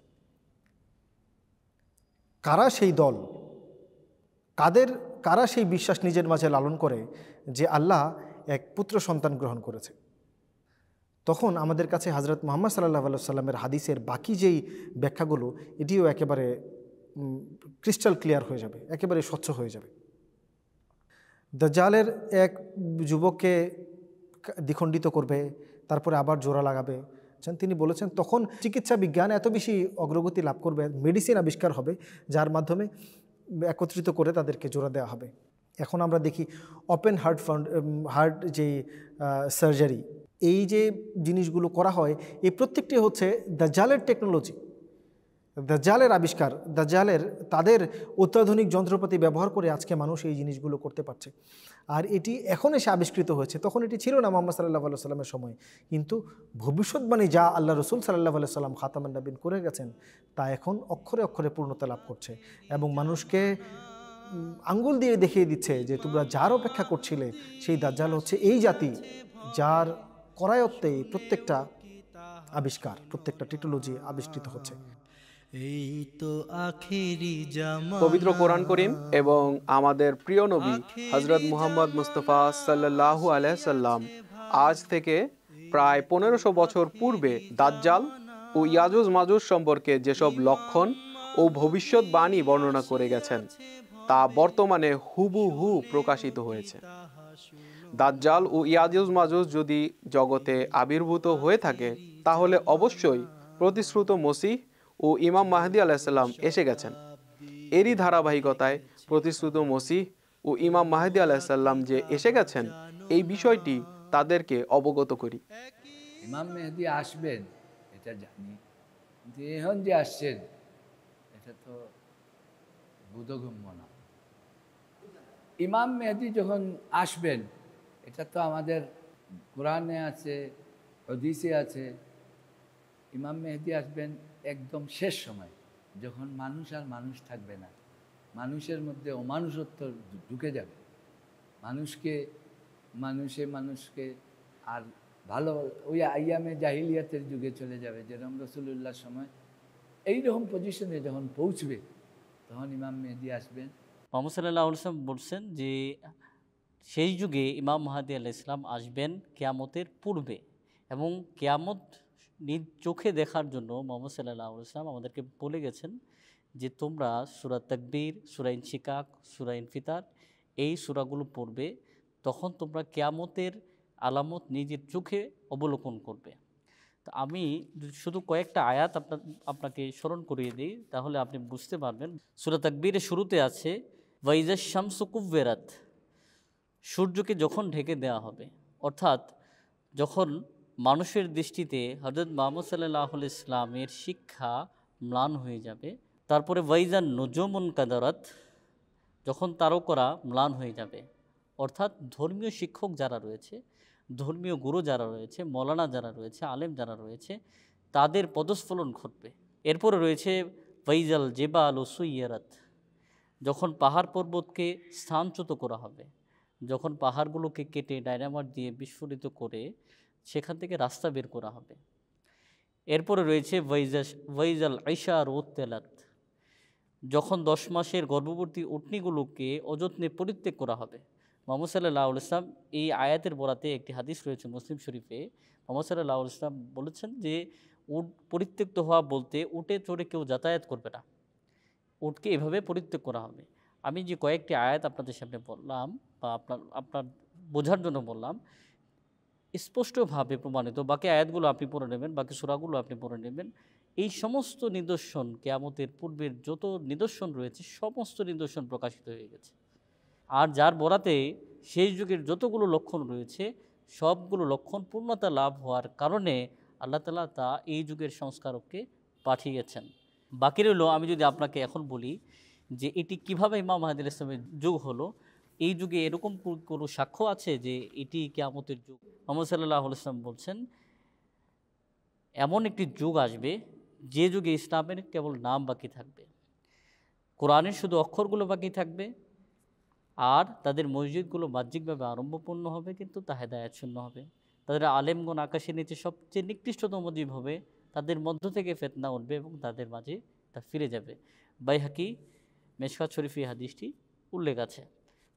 কারা সেই দল, কারা সেই বিশ্বাস নিজের মাঝে লালন করে যে আল্লাহ এক পুত্র সন্তান গ্রহণ করেছে? তখন আমাদের কাছে হযরত মুহাম্মদ সাল্লাল্লাহু আলাইহি ওয়াসাল্লামের হাদিসের বাকি যেই ব্যাখ্যাগুলো, এটিও একেবারে ক্রিস্টাল ক্লিয়ার হয়ে যাবে, একেবারে স্বচ্ছ হয়ে যাবে। দাজ্জালের এক যুবককে দ্বিখণ্ডিত করবে, তারপরে আবার জোড়া লাগাবে। তিনি বলেছেন তখন চিকিৎসা বিজ্ঞান এত বেশি অগ্রগতি লাভ করবে, মেডিসিন আবিষ্কার হবে যার মাধ্যমে একত্রিত করে তাদেরকে জোড়া দেওয়া হবে। এখন আমরা দেখি ওপেন হার্ট যে সার্জারি, এই যে জিনিসগুলো করা হয়, এই প্রত্যেকটি হচ্ছে দাজ্জালের টেকনোলজি, দাজ্জালের আবিষ্কার, তাদের অত্যাধুনিক যন্ত্রপাতি ব্যবহার করে আজকে মানুষ এই জিনিসগুলো করতে পারছে। আর এটি এখন এসে আবিষ্কৃত হয়েছে, তখন এটি ছিল না মুহাম্মদ সাল্লাল্লাহু আলাইহি ওয়াসাল্লামের সময়। কিন্তু ভবিষ্যৎবাণী যা আল্লাহ রাসূল সাল্লাল্লাহু আলাইহি ওয়াসাল্লাম খাতামুন নবীন করে গেছেন, তা এখন অক্ষরে অক্ষরে পূর্ণতা লাভ করছে, এবং মানুষকে আঙ্গুল দিয়ে দেখিয়ে দিচ্ছে যে তোমরা যার অপেক্ষা করছিলে সেই দাজ্জাল হচ্ছে এই জাতি যার করায়ত্তে প্রত্যেকটা আবিষ্কার, প্রত্যেকটা টেকনোলজি আবিষ্কৃত হচ্ছে। পবিত্র কোরআন করিম এবং আমাদের প্রিয় নবী হযরত মুহাম্মদ মুস্তাফা সাল্লাল্লাহু আলাইহি সাল্লাম আজ থেকে প্রায় 1500 বছর পূর্বে দাজ্জাল ও ইয়াজুজ মাজুজ সম্পর্কে যেসব লক্ষণ ও ভবিষ্যৎবাণী বর্ণনা করে গেছেন তা বর্তমানে হুবহু প্রকাশিত হয়েছে। দাজ্জাল ও ইয়াজুজ মাজুজ যদি জগতে আবির্ভূত হয়ে থাকে, তাহলে অবশ্যই প্রতিশ্রুত মসিহ ও ইমাম মাহদী আলাইসাল্লাম এসে গেছেন। এরই ধারাবাহিকতায় প্রতিশ্রুত মসিহ ও ইমাম মাহদী আলাইসাল্লাম যে এসে গেছেন, এই বিষয়টি তাদেরকে অবগত করি। ইমাম মেহেদী আসবেন এটা জানি, কিন্তু এখন যে আসছেন এটা তো বোধগম্য না। ইমাম মেহেদী যখন আসবেন এটা তো আমাদের কোরআনে আছে, হাদিসে আছে। ইমাম মেহেদী আসবেন একদম শেষ সময়, যখন মানুষ আর মানুষ থাকবে না, মানুষের মধ্যে অমানুষত্ব ঢুকে যাবে, মানুষকে আর ভালো ওই আইয়ামে জাহিলিয়াতের যুগে চলে যাবে, যেরকম রসুলুল্লাহর সময়। এইরকম পজিশনে যখন পৌঁছবে তখন ইমাম মেহেদী আসবেন। মোহাম্মদ সাল্লাল্লাহু আলাইহি ওয়াসাল্লাম বলছেন যে সেই যুগে ইমাম মাহদী আলাইহিস সালাম আসবেন কিয়ামতের পূর্বে, এবং কিয়ামত নিজ চোখে দেখার জন্য মোহাম্মদ সাল্লাল্লাহু আলাইহি ওয়াসাল্লাম আমাদেরকে বলে গেছেন যে তোমরা সূরা তাকবীর, সূরা ইনশিকাক, সূরা ইনফিতার এই সূরাগুলো পড়বে, তখন তোমরা কিয়ামতের আলামত নিজের চোখে অবলোকন করবে। তো আমি শুধু কয়েকটা আয়াত আপনাকে স্মরণ করিয়ে দিই, তাহলে আপনি বুঝতে পারবেন। সূরা তাকবীরের শুরুতে আছে ওয়াইজা শামসু কুব্বিরাত, সূর্যকে যখন ঢেকে দেওয়া হবে, অর্থাৎ যখন মানুষের দৃষ্টিতে হযরত মুহাম্মদ সাল্লাল্লাহু আলাইহি ইসলামের শিক্ষা ম্লান হয়ে যাবে। তারপরে ওয়াইজান নুজুমুন কাদারাত, যখন তারকারা ম্লান হয়ে যাবে, অর্থাৎ ধর্মীয় শিক্ষক যারা রয়েছে, ধর্মীয় গুরু যারা রয়েছে, মৌলানা যারা রয়েছে, আলেম যারা রয়েছে, তাদের পদস্খলন ঘটবে। এরপরে রয়েছে ওয়াইজাল জিবাল সুইয়ারাত, যখন পাহাড় পর্বতকে স্থানচ্যুত করা হবে, যখন পাহাড়গুলোকে কেটে ডায়নামাইট দিয়ে বিস্ফোরিত করে সেখান থেকে রাস্তা বের করা হবে। এরপরে রয়েছে ওয়াইজাল আইশার উত্তেলাত, যখন 10 মাসের গর্ভবতী উটনিগুলোকে অযত্নে পরিত্যাগ করা হবে। মুহাম্মদ সাল্লাল্লাহু আলাইহি ওয়াসাল্লাম এই আয়াতের বরাতে একটি হাদিস রয়েছে মুসলিম শরীফে, মুহাম্মদ সাল্লাল্লাহু আলাইহি ওয়াসাল্লাম বলেছেন যে উট পরিত্যক্ত হওয়া বলতে উটে চড়ে কেউ যাতায়াত করবে না, উটকে এভাবে পরিত্যাগ করা হবে। আমি যে কয়েকটি আয়াত আপনাদের সামনে বললাম বা আপনার বোঝার জন্য বললাম, স্পষ্টভাবে প্রমাণিত। বাকি আয়াতগুলো আপনি পড়ে নেবেন, বাকি সূরাগুলো আপনি পড়ে নেবেন। এই সমস্ত নিদর্শন, কিয়ামতের পূর্বের যত নিদর্শন রয়েছে সমস্ত নিদর্শন প্রকাশিত হয়ে গেছে। আর যার বরাতে সেই যুগের যতগুলো লক্ষণ রয়েছে সবগুলো লক্ষণ পূর্ণতা লাভ হওয়ার কারণে আল্লাহ তাআলা তা এই যুগের সংস্কারককে পাঠিয়েছেন। বাকি রইল, আমি যদি আপনাকে এখন বলি যে এটি কিভাবে ইমাম মাহদী আলাইহিস সালামের যুগ হলো, এই যুগে এরকম কোনো সাক্ষ্য আছে যে এটি কিয়ামতের যুগ? মুহাম্মদ সাল্লাল্লাহু আলাইহি ওয়াসাল্লাম বলছেন, এমন একটি যুগ আসবে যে যুগে ইসলামের কেবল নাম বাকি থাকবে, কোরআনের শুধু অক্ষরগুলো বাকি থাকবে, আর তাদের মসজিদগুলো বাহ্যিকভাবে আরম্ভপূর্ণ হবে কিন্তু তা হেদায়েতশূন্য হবে। তাদের আলেমগণ আকাশের নিচে সবচেয়ে নিকৃষ্টতম জীব হবে, তাদের মধ্য থেকে ফিতনা উঠবে এবং তাদের মাঝে তা ফিরে যাবে। বাইহাকি মেশকাত শরীফে হাদিসটি উল্লেখ আছে।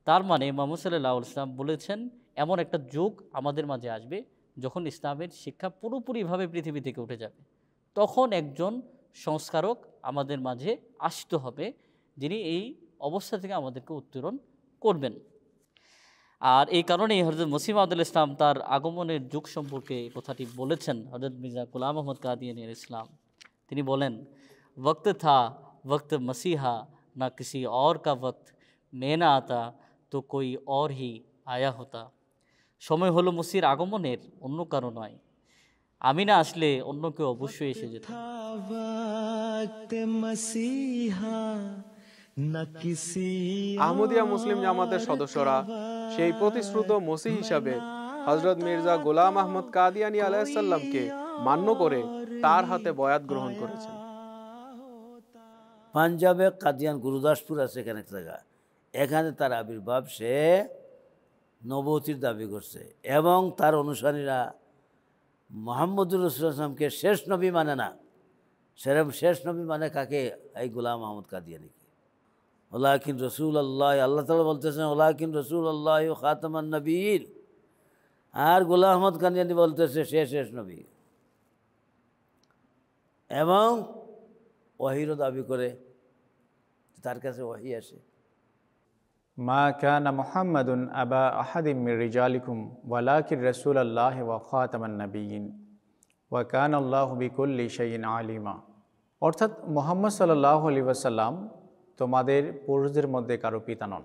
তার মানে মুহাম্মদ সাল্লাল্লাহু আলাইহি ওয়াসাল্লাম বলেছেন এমন একটা যুগ আমাদের মাঝে আসবে যখন ইসলামের শিক্ষা পুরোপুরিভাবে পৃথিবী থেকে উঠে যাবে। তখন একজন সংস্কারক আমাদের মাঝে আসতে হবে, যিনি এই অবস্থা থেকে আমাদেরকে উত্তরণ করবেন। আর এই কারণেই হযরত মসিহ মাউদ ইসলাম তার আগমনের যুগ সম্পর্কে কথাটি বলেছেন। হযরত মির্জা গোলাম আহমদ কাদিয়ানী ইসলাম তিনি বলেন, वक्त था वक्त मसीहा ना किसी और का वक्त मैं ना आता तो कोई और ही आया होता। সময় হলো মসির আগমনের, অন্য কারো নয়। আমি না আসলে অন্য কেউ অবশ্যই এসে যেত। আহমদিয়া মুসলিম জামাতের সদস্যরা সেই প্রতিশ্রুত মসিহ হিসাবে হযরত মির্জা গোলাম আহমদ কাদিয়ানী আলাইহিস সালামকে মান্য করে তার হাতে বয়াত গ্রহণ করেছেন। পাঞ্জাবে কাদিয়ান গুরুদাসপুর আছে এখানে এক জায়গা, এখানে তার আবির্ভাব, সে নবুয়তির দাবি করছে এবং তার অনুসারীরা মুহাম্মদুর রাসূলুল্লাহ সাল্লাল্লাহু আলাইহি ওয়াসাল্লামকে শেষ নবী মানে না। সেরকম শেষ নবী মানে কাকে? এই গোলাম আহমদ কাদিয়ানীকে। ওলাকিন রসুল্লাহ, আল্লাহ তাআলা বলতেছেন ওলাকিন রসুল্লাহ খাতামান নবীন, আর গোলাম আহমদ কাদিয়ানী বলতেছে সে শেষ নবী এবং ওহীরও দাবি করে, তার কাছে ওহী আসে। মা কানা মুহাম্মাদুন আবা আহাদিম মির রিজালিকুম ওয়ালাকির রাসূলুল্লাহি ওয়া খাতামান নাবিয়্যিন ওয়া কানা আল্লাহু বিকুল্লি শাইইন আলিমা। অর্থাৎ মুহাম্মদ সাল্লাল্লাহু আলাইহি ওয়াসাল্লাম তোমাদের পুরুষদের মধ্যে কারো পিতা নন,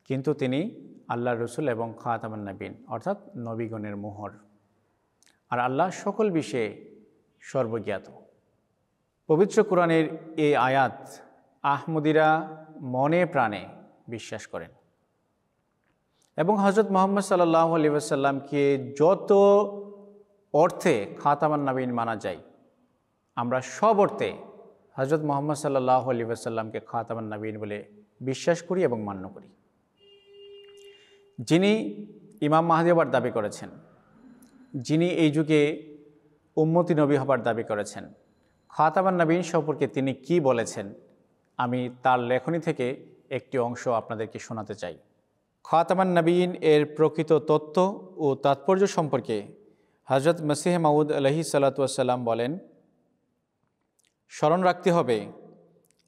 কিন্তু তিনি আল্লাহর রসুল এবং খাতামান নবীন অর্থাৎ নবীগণের মোহর। আর আল্লাহ সকল বিষয়ে সর্বজ্ঞাত। পবিত্র কোরআনের এই আয়াত আহমদীরা মনে প্রাণে বিশ্বাস করেন এবং হজরত মুহাম্মদ সাল্লাল্লাহু আলাইহি ওয়াসাল্লামকে যত অর্থে খাতামান নবীন মানা যায়, আমরা সব অর্থে হজরত মুহাম্মদ সাল্লাল্লাহু আলাইহি ওয়াসাল্লামকে খাতামান নবীন বলে বিশ্বাস করি এবং মান্য করি। যিনি ইমাম মাহদী হবার দাবি করেছেন, যিনি এই যুগে উম্মতি নবী হবার দাবি করেছেন, খাতামান নবীন সম্পর্কে তিনি কি বলেছেন, আমি তার লেখনী থেকে একটি অংশ আপনাদেরকে শোনাতে চাই। খাতামান নবীন এর প্রকৃত তত্ত্ব ও তাৎপর্য সম্পর্কে হজরত মসিহ মাউদ আলাইহিস সালাতু ওয়াস সালাম বলেন, স্মরণ রাখতে হবে,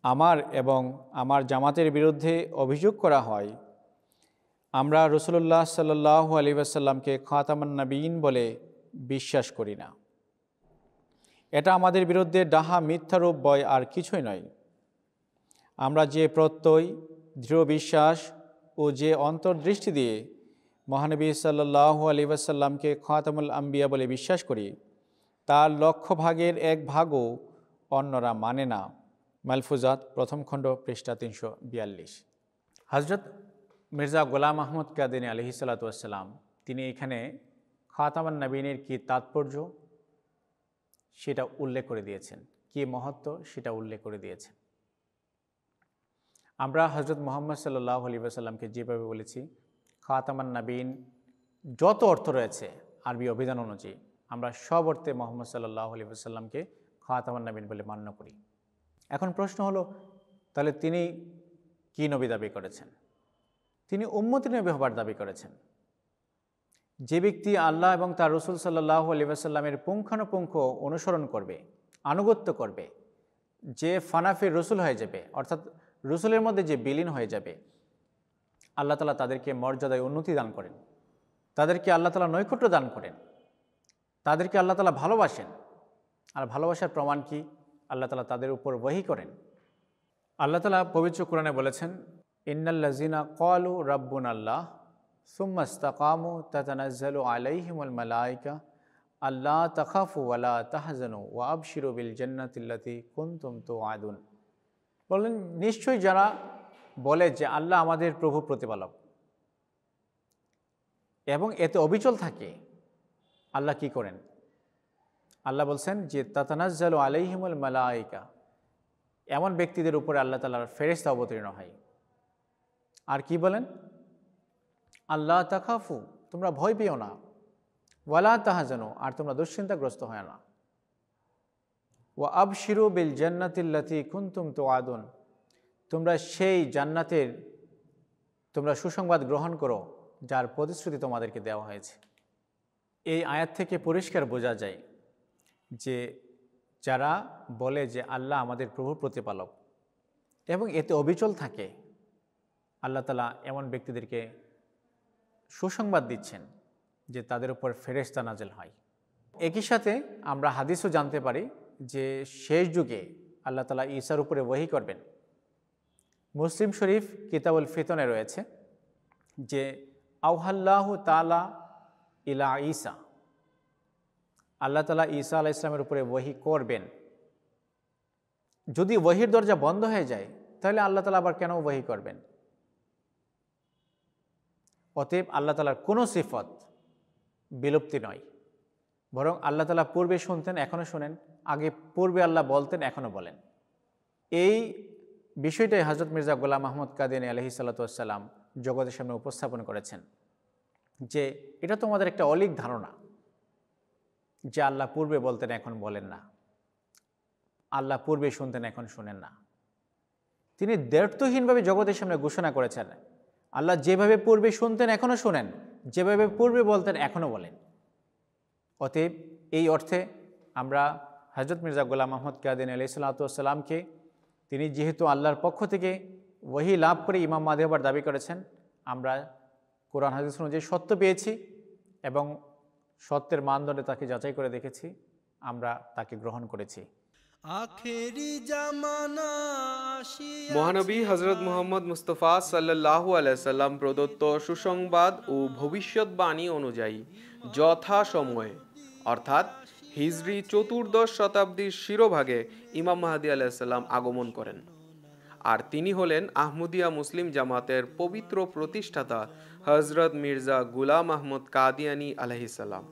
আমার এবং আমার জামাতের বিরুদ্ধে অভিযোগ করা হয় আমরা রাসূলুল্লাহ সাল্লাল্লাহু আলাইহি ওয়াসাল্লামকে খাতামান নবীন বলে বিশ্বাস করি না। এটা আমাদের বিরুদ্ধে ডাহা মিথ্যারূপ বয় আর কিছুই নয়। আমরা যে প্রত্যয়, দৃঢ় বিশ্বাস ও যে অন্তর্দৃষ্টি দিয়ে মহানবী সাল্লাল্লাহু আলাইহি ওয়াসাল্লামকে খাতামুল আম্বিয়া বলে বিশ্বাস করি, তার লক্ষ ভাগের এক ভাগও অন্যরা মানে না। মালফুজাত প্রথম খণ্ড পৃষ্ঠা 342। হজরত মির্জা গোলাম আহমদ কাদিনী আলাইহিস সালাতু ওয়াস সালাম তিনি এখানে খাতামান নবীনের কি তাৎপর্য সেটা উল্লেখ করে দিয়েছেন, কি মহত্ব সেটা উল্লেখ করে দিয়েছেন। আমরা হজরত মুহাম্মদ সাল্লাল্লাহু আলাইহি ওয়াসাল্লামকে যেভাবে বলেছি খাতামান নবীন, যত অর্থ রয়েছে আরবি অভিধান অনুযায়ী আমরা সব অর্থে মুহাম্মদ সাল্লাল্লাহু আলাইহি ওয়াসাল্লামকে খাতামান নবীন বলে মান্য করি। এখন প্রশ্ন হলো, তাহলে তিনি কি নবী দাবি করেছেন? তিনি উম্মতি নবী হবার দাবি করেছেন। যে ব্যক্তি আল্লাহ এবং তার রসুল সাল্লাল্লাহু আলাইহি ওয়াসাল্লামের পুঙ্খানুপুঙ্খ অনুসরণ করবে, আনুগত্য করবে, যে ফানাফির রসুল হয়ে যাবে, অর্থাৎ রসুলের মধ্যে যে বিলীন হয়ে যাবে, আল্লাহ তাআলা তাদেরকে মর্যাদায় উন্নতি দান করেন, তাদেরকে আল্লাহ তাআলা নৈকট্য দান করেন, তাদেরকে আল্লাহ তাআলা ভালোবাসেন। আর ভালোবাসার প্রমাণ কি? আল্লাহ তাআলা তাদের উপর ওহী করেন। আল্লাহ তাআলা পবিত্র কোরআনে বলেছেন, ইন্নাল্লাযিনা ক্বালু রাব্বুনাল্লাহ সুম্মা ইসতাকামু তাতানাজ্জালু আলাইহিমুল মালায়েকা আল্লা তাখাফু ওয়া লা তাহজানু ওয়া আবশিরু বিল জান্নাতিল্লাতী কুনতুম তুআদুন। বলেন, নিশ্চয়ই যারা বলে যে আল্লাহ আমাদের প্রভু প্রতিপালক এবং এতে অবিচল থাকে, আল্লাহ কি করেন? আল্লাহ বলছেন যে তাতানাজ্জালু আলাইহিমুল মালায়েকা, এমন ব্যক্তিদের উপরে আল্লাহ তাআলার ফেরেশতা অবতীর্ণ হয়। আর কি বলেন? আল্লাহ তাখাফু, তোমরা ভয় পেও না, ওয়ালা তাহজানু, আর তোমরা দুশ্চিন্তাগ্রস্ত হয় না, ওয়া আবশিরু বিল জান্নাতিল্লাতী কুনতুম তুআদুন, তোমরা সেই জান্নাতের তোমরা সুসংবাদ গ্রহণ করো যার প্রতিশ্রুতি তোমাদেরকে দেওয়া হয়েছে। এই আয়াত থেকে পরিষ্কার বোঝা যায় যে যারা বলে যে আল্লাহ আমাদের প্রভু প্রতিপালক এবং এতে অবিচল থাকে, আল্লাহ তাআলা এমন ব্যক্তিদেরকে সুসংবাদ দিচ্ছেন যে তাদের উপর ফেরেশতা নাযিল হয়। একই সাথে আমরা হাদিসও জানতে পারি যে শেষ যুগে আল্লাহ তাআলা ঈসার উপরে ওহী করবেন। মুসলিম শরীফ কিতাবুল ফিতনে রয়েছে যে আওহাল্লাহু তাআলা ইলা ঈসা, আল্লাহ তাআলা ঈসা আলাইহিস সালামের উপরে ওহী করবেন। যদি ওহীর দরজা বন্ধ হয়ে যায় তাহলে আল্লাহ তাআলা আবার কেন ওহী করবেন? অতএব আল্লাহ তাআলার কোনো সিফত বিলুপ্তি নয়, বরং আল্লাহ তাআলা পূর্বে শুনতেন, এখনও শোনেন, আগে পূর্বে আল্লাহ বলতেন, এখনও বলেন। এই বিষয়টাই হযরত মির্জা গোলাম আহমদ কাদিনী আলাইহিস সালাতু ওয়াস সালাম জগতের সামনে উপস্থাপন করেছেন যে এটা তোমাদের একটা অলীক ধারণা যে আল্লাহ পূর্বে বলতেন, এখন বলেন না, আল্লাহ পূর্বে শুনতেন, এখন শুনেন না। তিনি দ্ব্যর্থহীনভাবে জগতের সামনে ঘোষণা করেছেন, আল্লাহ যেভাবে পূর্বে শুনতেন এখনও শোনেন, যেভাবে পূর্বে বলতেন এখনও বলেন। অতএব এই অর্থে আমরা হযরত মির্জা গোলাম আহমদ কাদিনী আলাইহিস সালাতু ওয়াস সালামকে, তিনি যেহেতু আল্লাহর পক্ষ থেকে ওহি লাভ করে ইমাম মাহদী হবার দাবি করেছেন। আমরা কোরআন হাদিস অনুযায়ী সত্য পেয়েছি এবং সত্যের মানদণ্ডে তাকে যাচাই করে দেখেছি, আমরা তাকে গ্রহণ করেছি। মহানবী হজরত মুহাম্মদ মুস্তফা সাল্লাল্লাহু আলাইহি সাল্লাম প্রদত্ত সুসংবাদ ও ভবিষ্যৎবাণী অনুযায়ী যথা সময়ে অর্থাৎ হিজরি 14 শতাব্দীর শিরোভাগে ইমাম মাহদী আলাইহিস সালাম আগমন করেন। আর তিনি হলেন আহমদিয়া মুসলিম জামাতের পবিত্র প্রতিষ্ঠাতা হজরত মির্জা গুলাম আহমদ কাদিয়ানী আলাইহিস সালাম,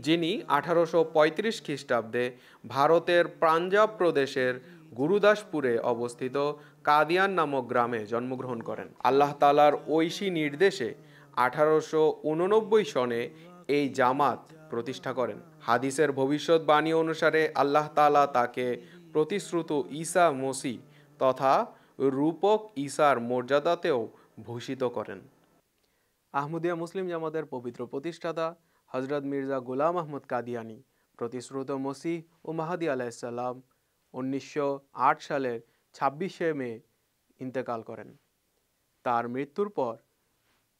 যিনি 1835 খ্রিস্টাব্দে ভারতের পাঞ্জাব প্রদেশের গুরুদাসপুরে অবস্থিত কাদিয়ান নামক গ্রামে জন্মগ্রহণ করেন। আল্লাহ তাআলার ঐশী নির্দেশে 1889 সনে এই জামাত প্রতিষ্ঠা করেন। হাদিসের ভবিষ্যৎবাণী অনুসারে আল্লাহ তাআলা তাকে প্রতিশ্রুত ঈসা মসিহ তথা রূপক ঈসার মর্যাদাতেও ভূষিত করেন। আহমদিয়া মুসলিম জামাতের পবিত্র প্রতিষ্ঠাতা হজরত মির্জা গোলাম আহমদ কাদিয়ানী প্রতিশ্রুত মসিহ ও মাহদী আলাইহিস সালাম 1908 সালের 26শে মে ইন্তেকাল করেন। তার মৃত্যুর পর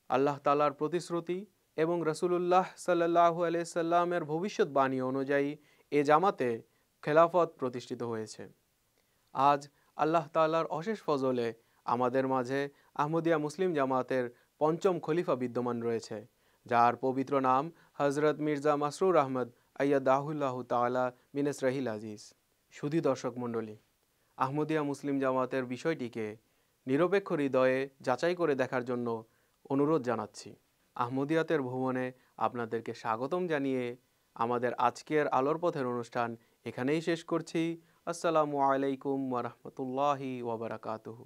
আল্লাহ তাআলার প্রতিশ্রুতি এবং রাসূলুল্লাহ সাল্লাল্লাহু আলাইহি সাল্লামের ভবিষ্যৎবাণী অনুযায়ী এ জামাতে খেলাফত প্রতিষ্ঠিত হয়েছে। আজ আল্লাহ তাআলার অশেষ ফজলে আমাদের মাঝে আহমদিয়া মুসলিম জামাতের পঞ্চম খলিফা বিদ্যমান রয়েছে, যার পবিত্র নাম হজরত মির্জা মাসরুর আহমদ আইয়াদাহুল্লাহ তাআলা মিনাসরাহিল আজিজ। সুধী দর্শক মণ্ডলী, আহমদিয়া মুসলিম জামাতের বিষয়টিকে নিরপেক্ষ হৃদয়ে যাচাই করে দেখার জন্য অনুরোধ জানাচ্ছি। আহমদিয়াতের ভুবনে আপনাদেরকে স্বাগতম জানিয়ে আমাদের আজকের আলোর পথের অনুষ্ঠান এখানেই শেষ করছি। আসসালামু আলাইকুম ওয়া রাহমাতুল্লাহি ওয়া বারাকাতুহু।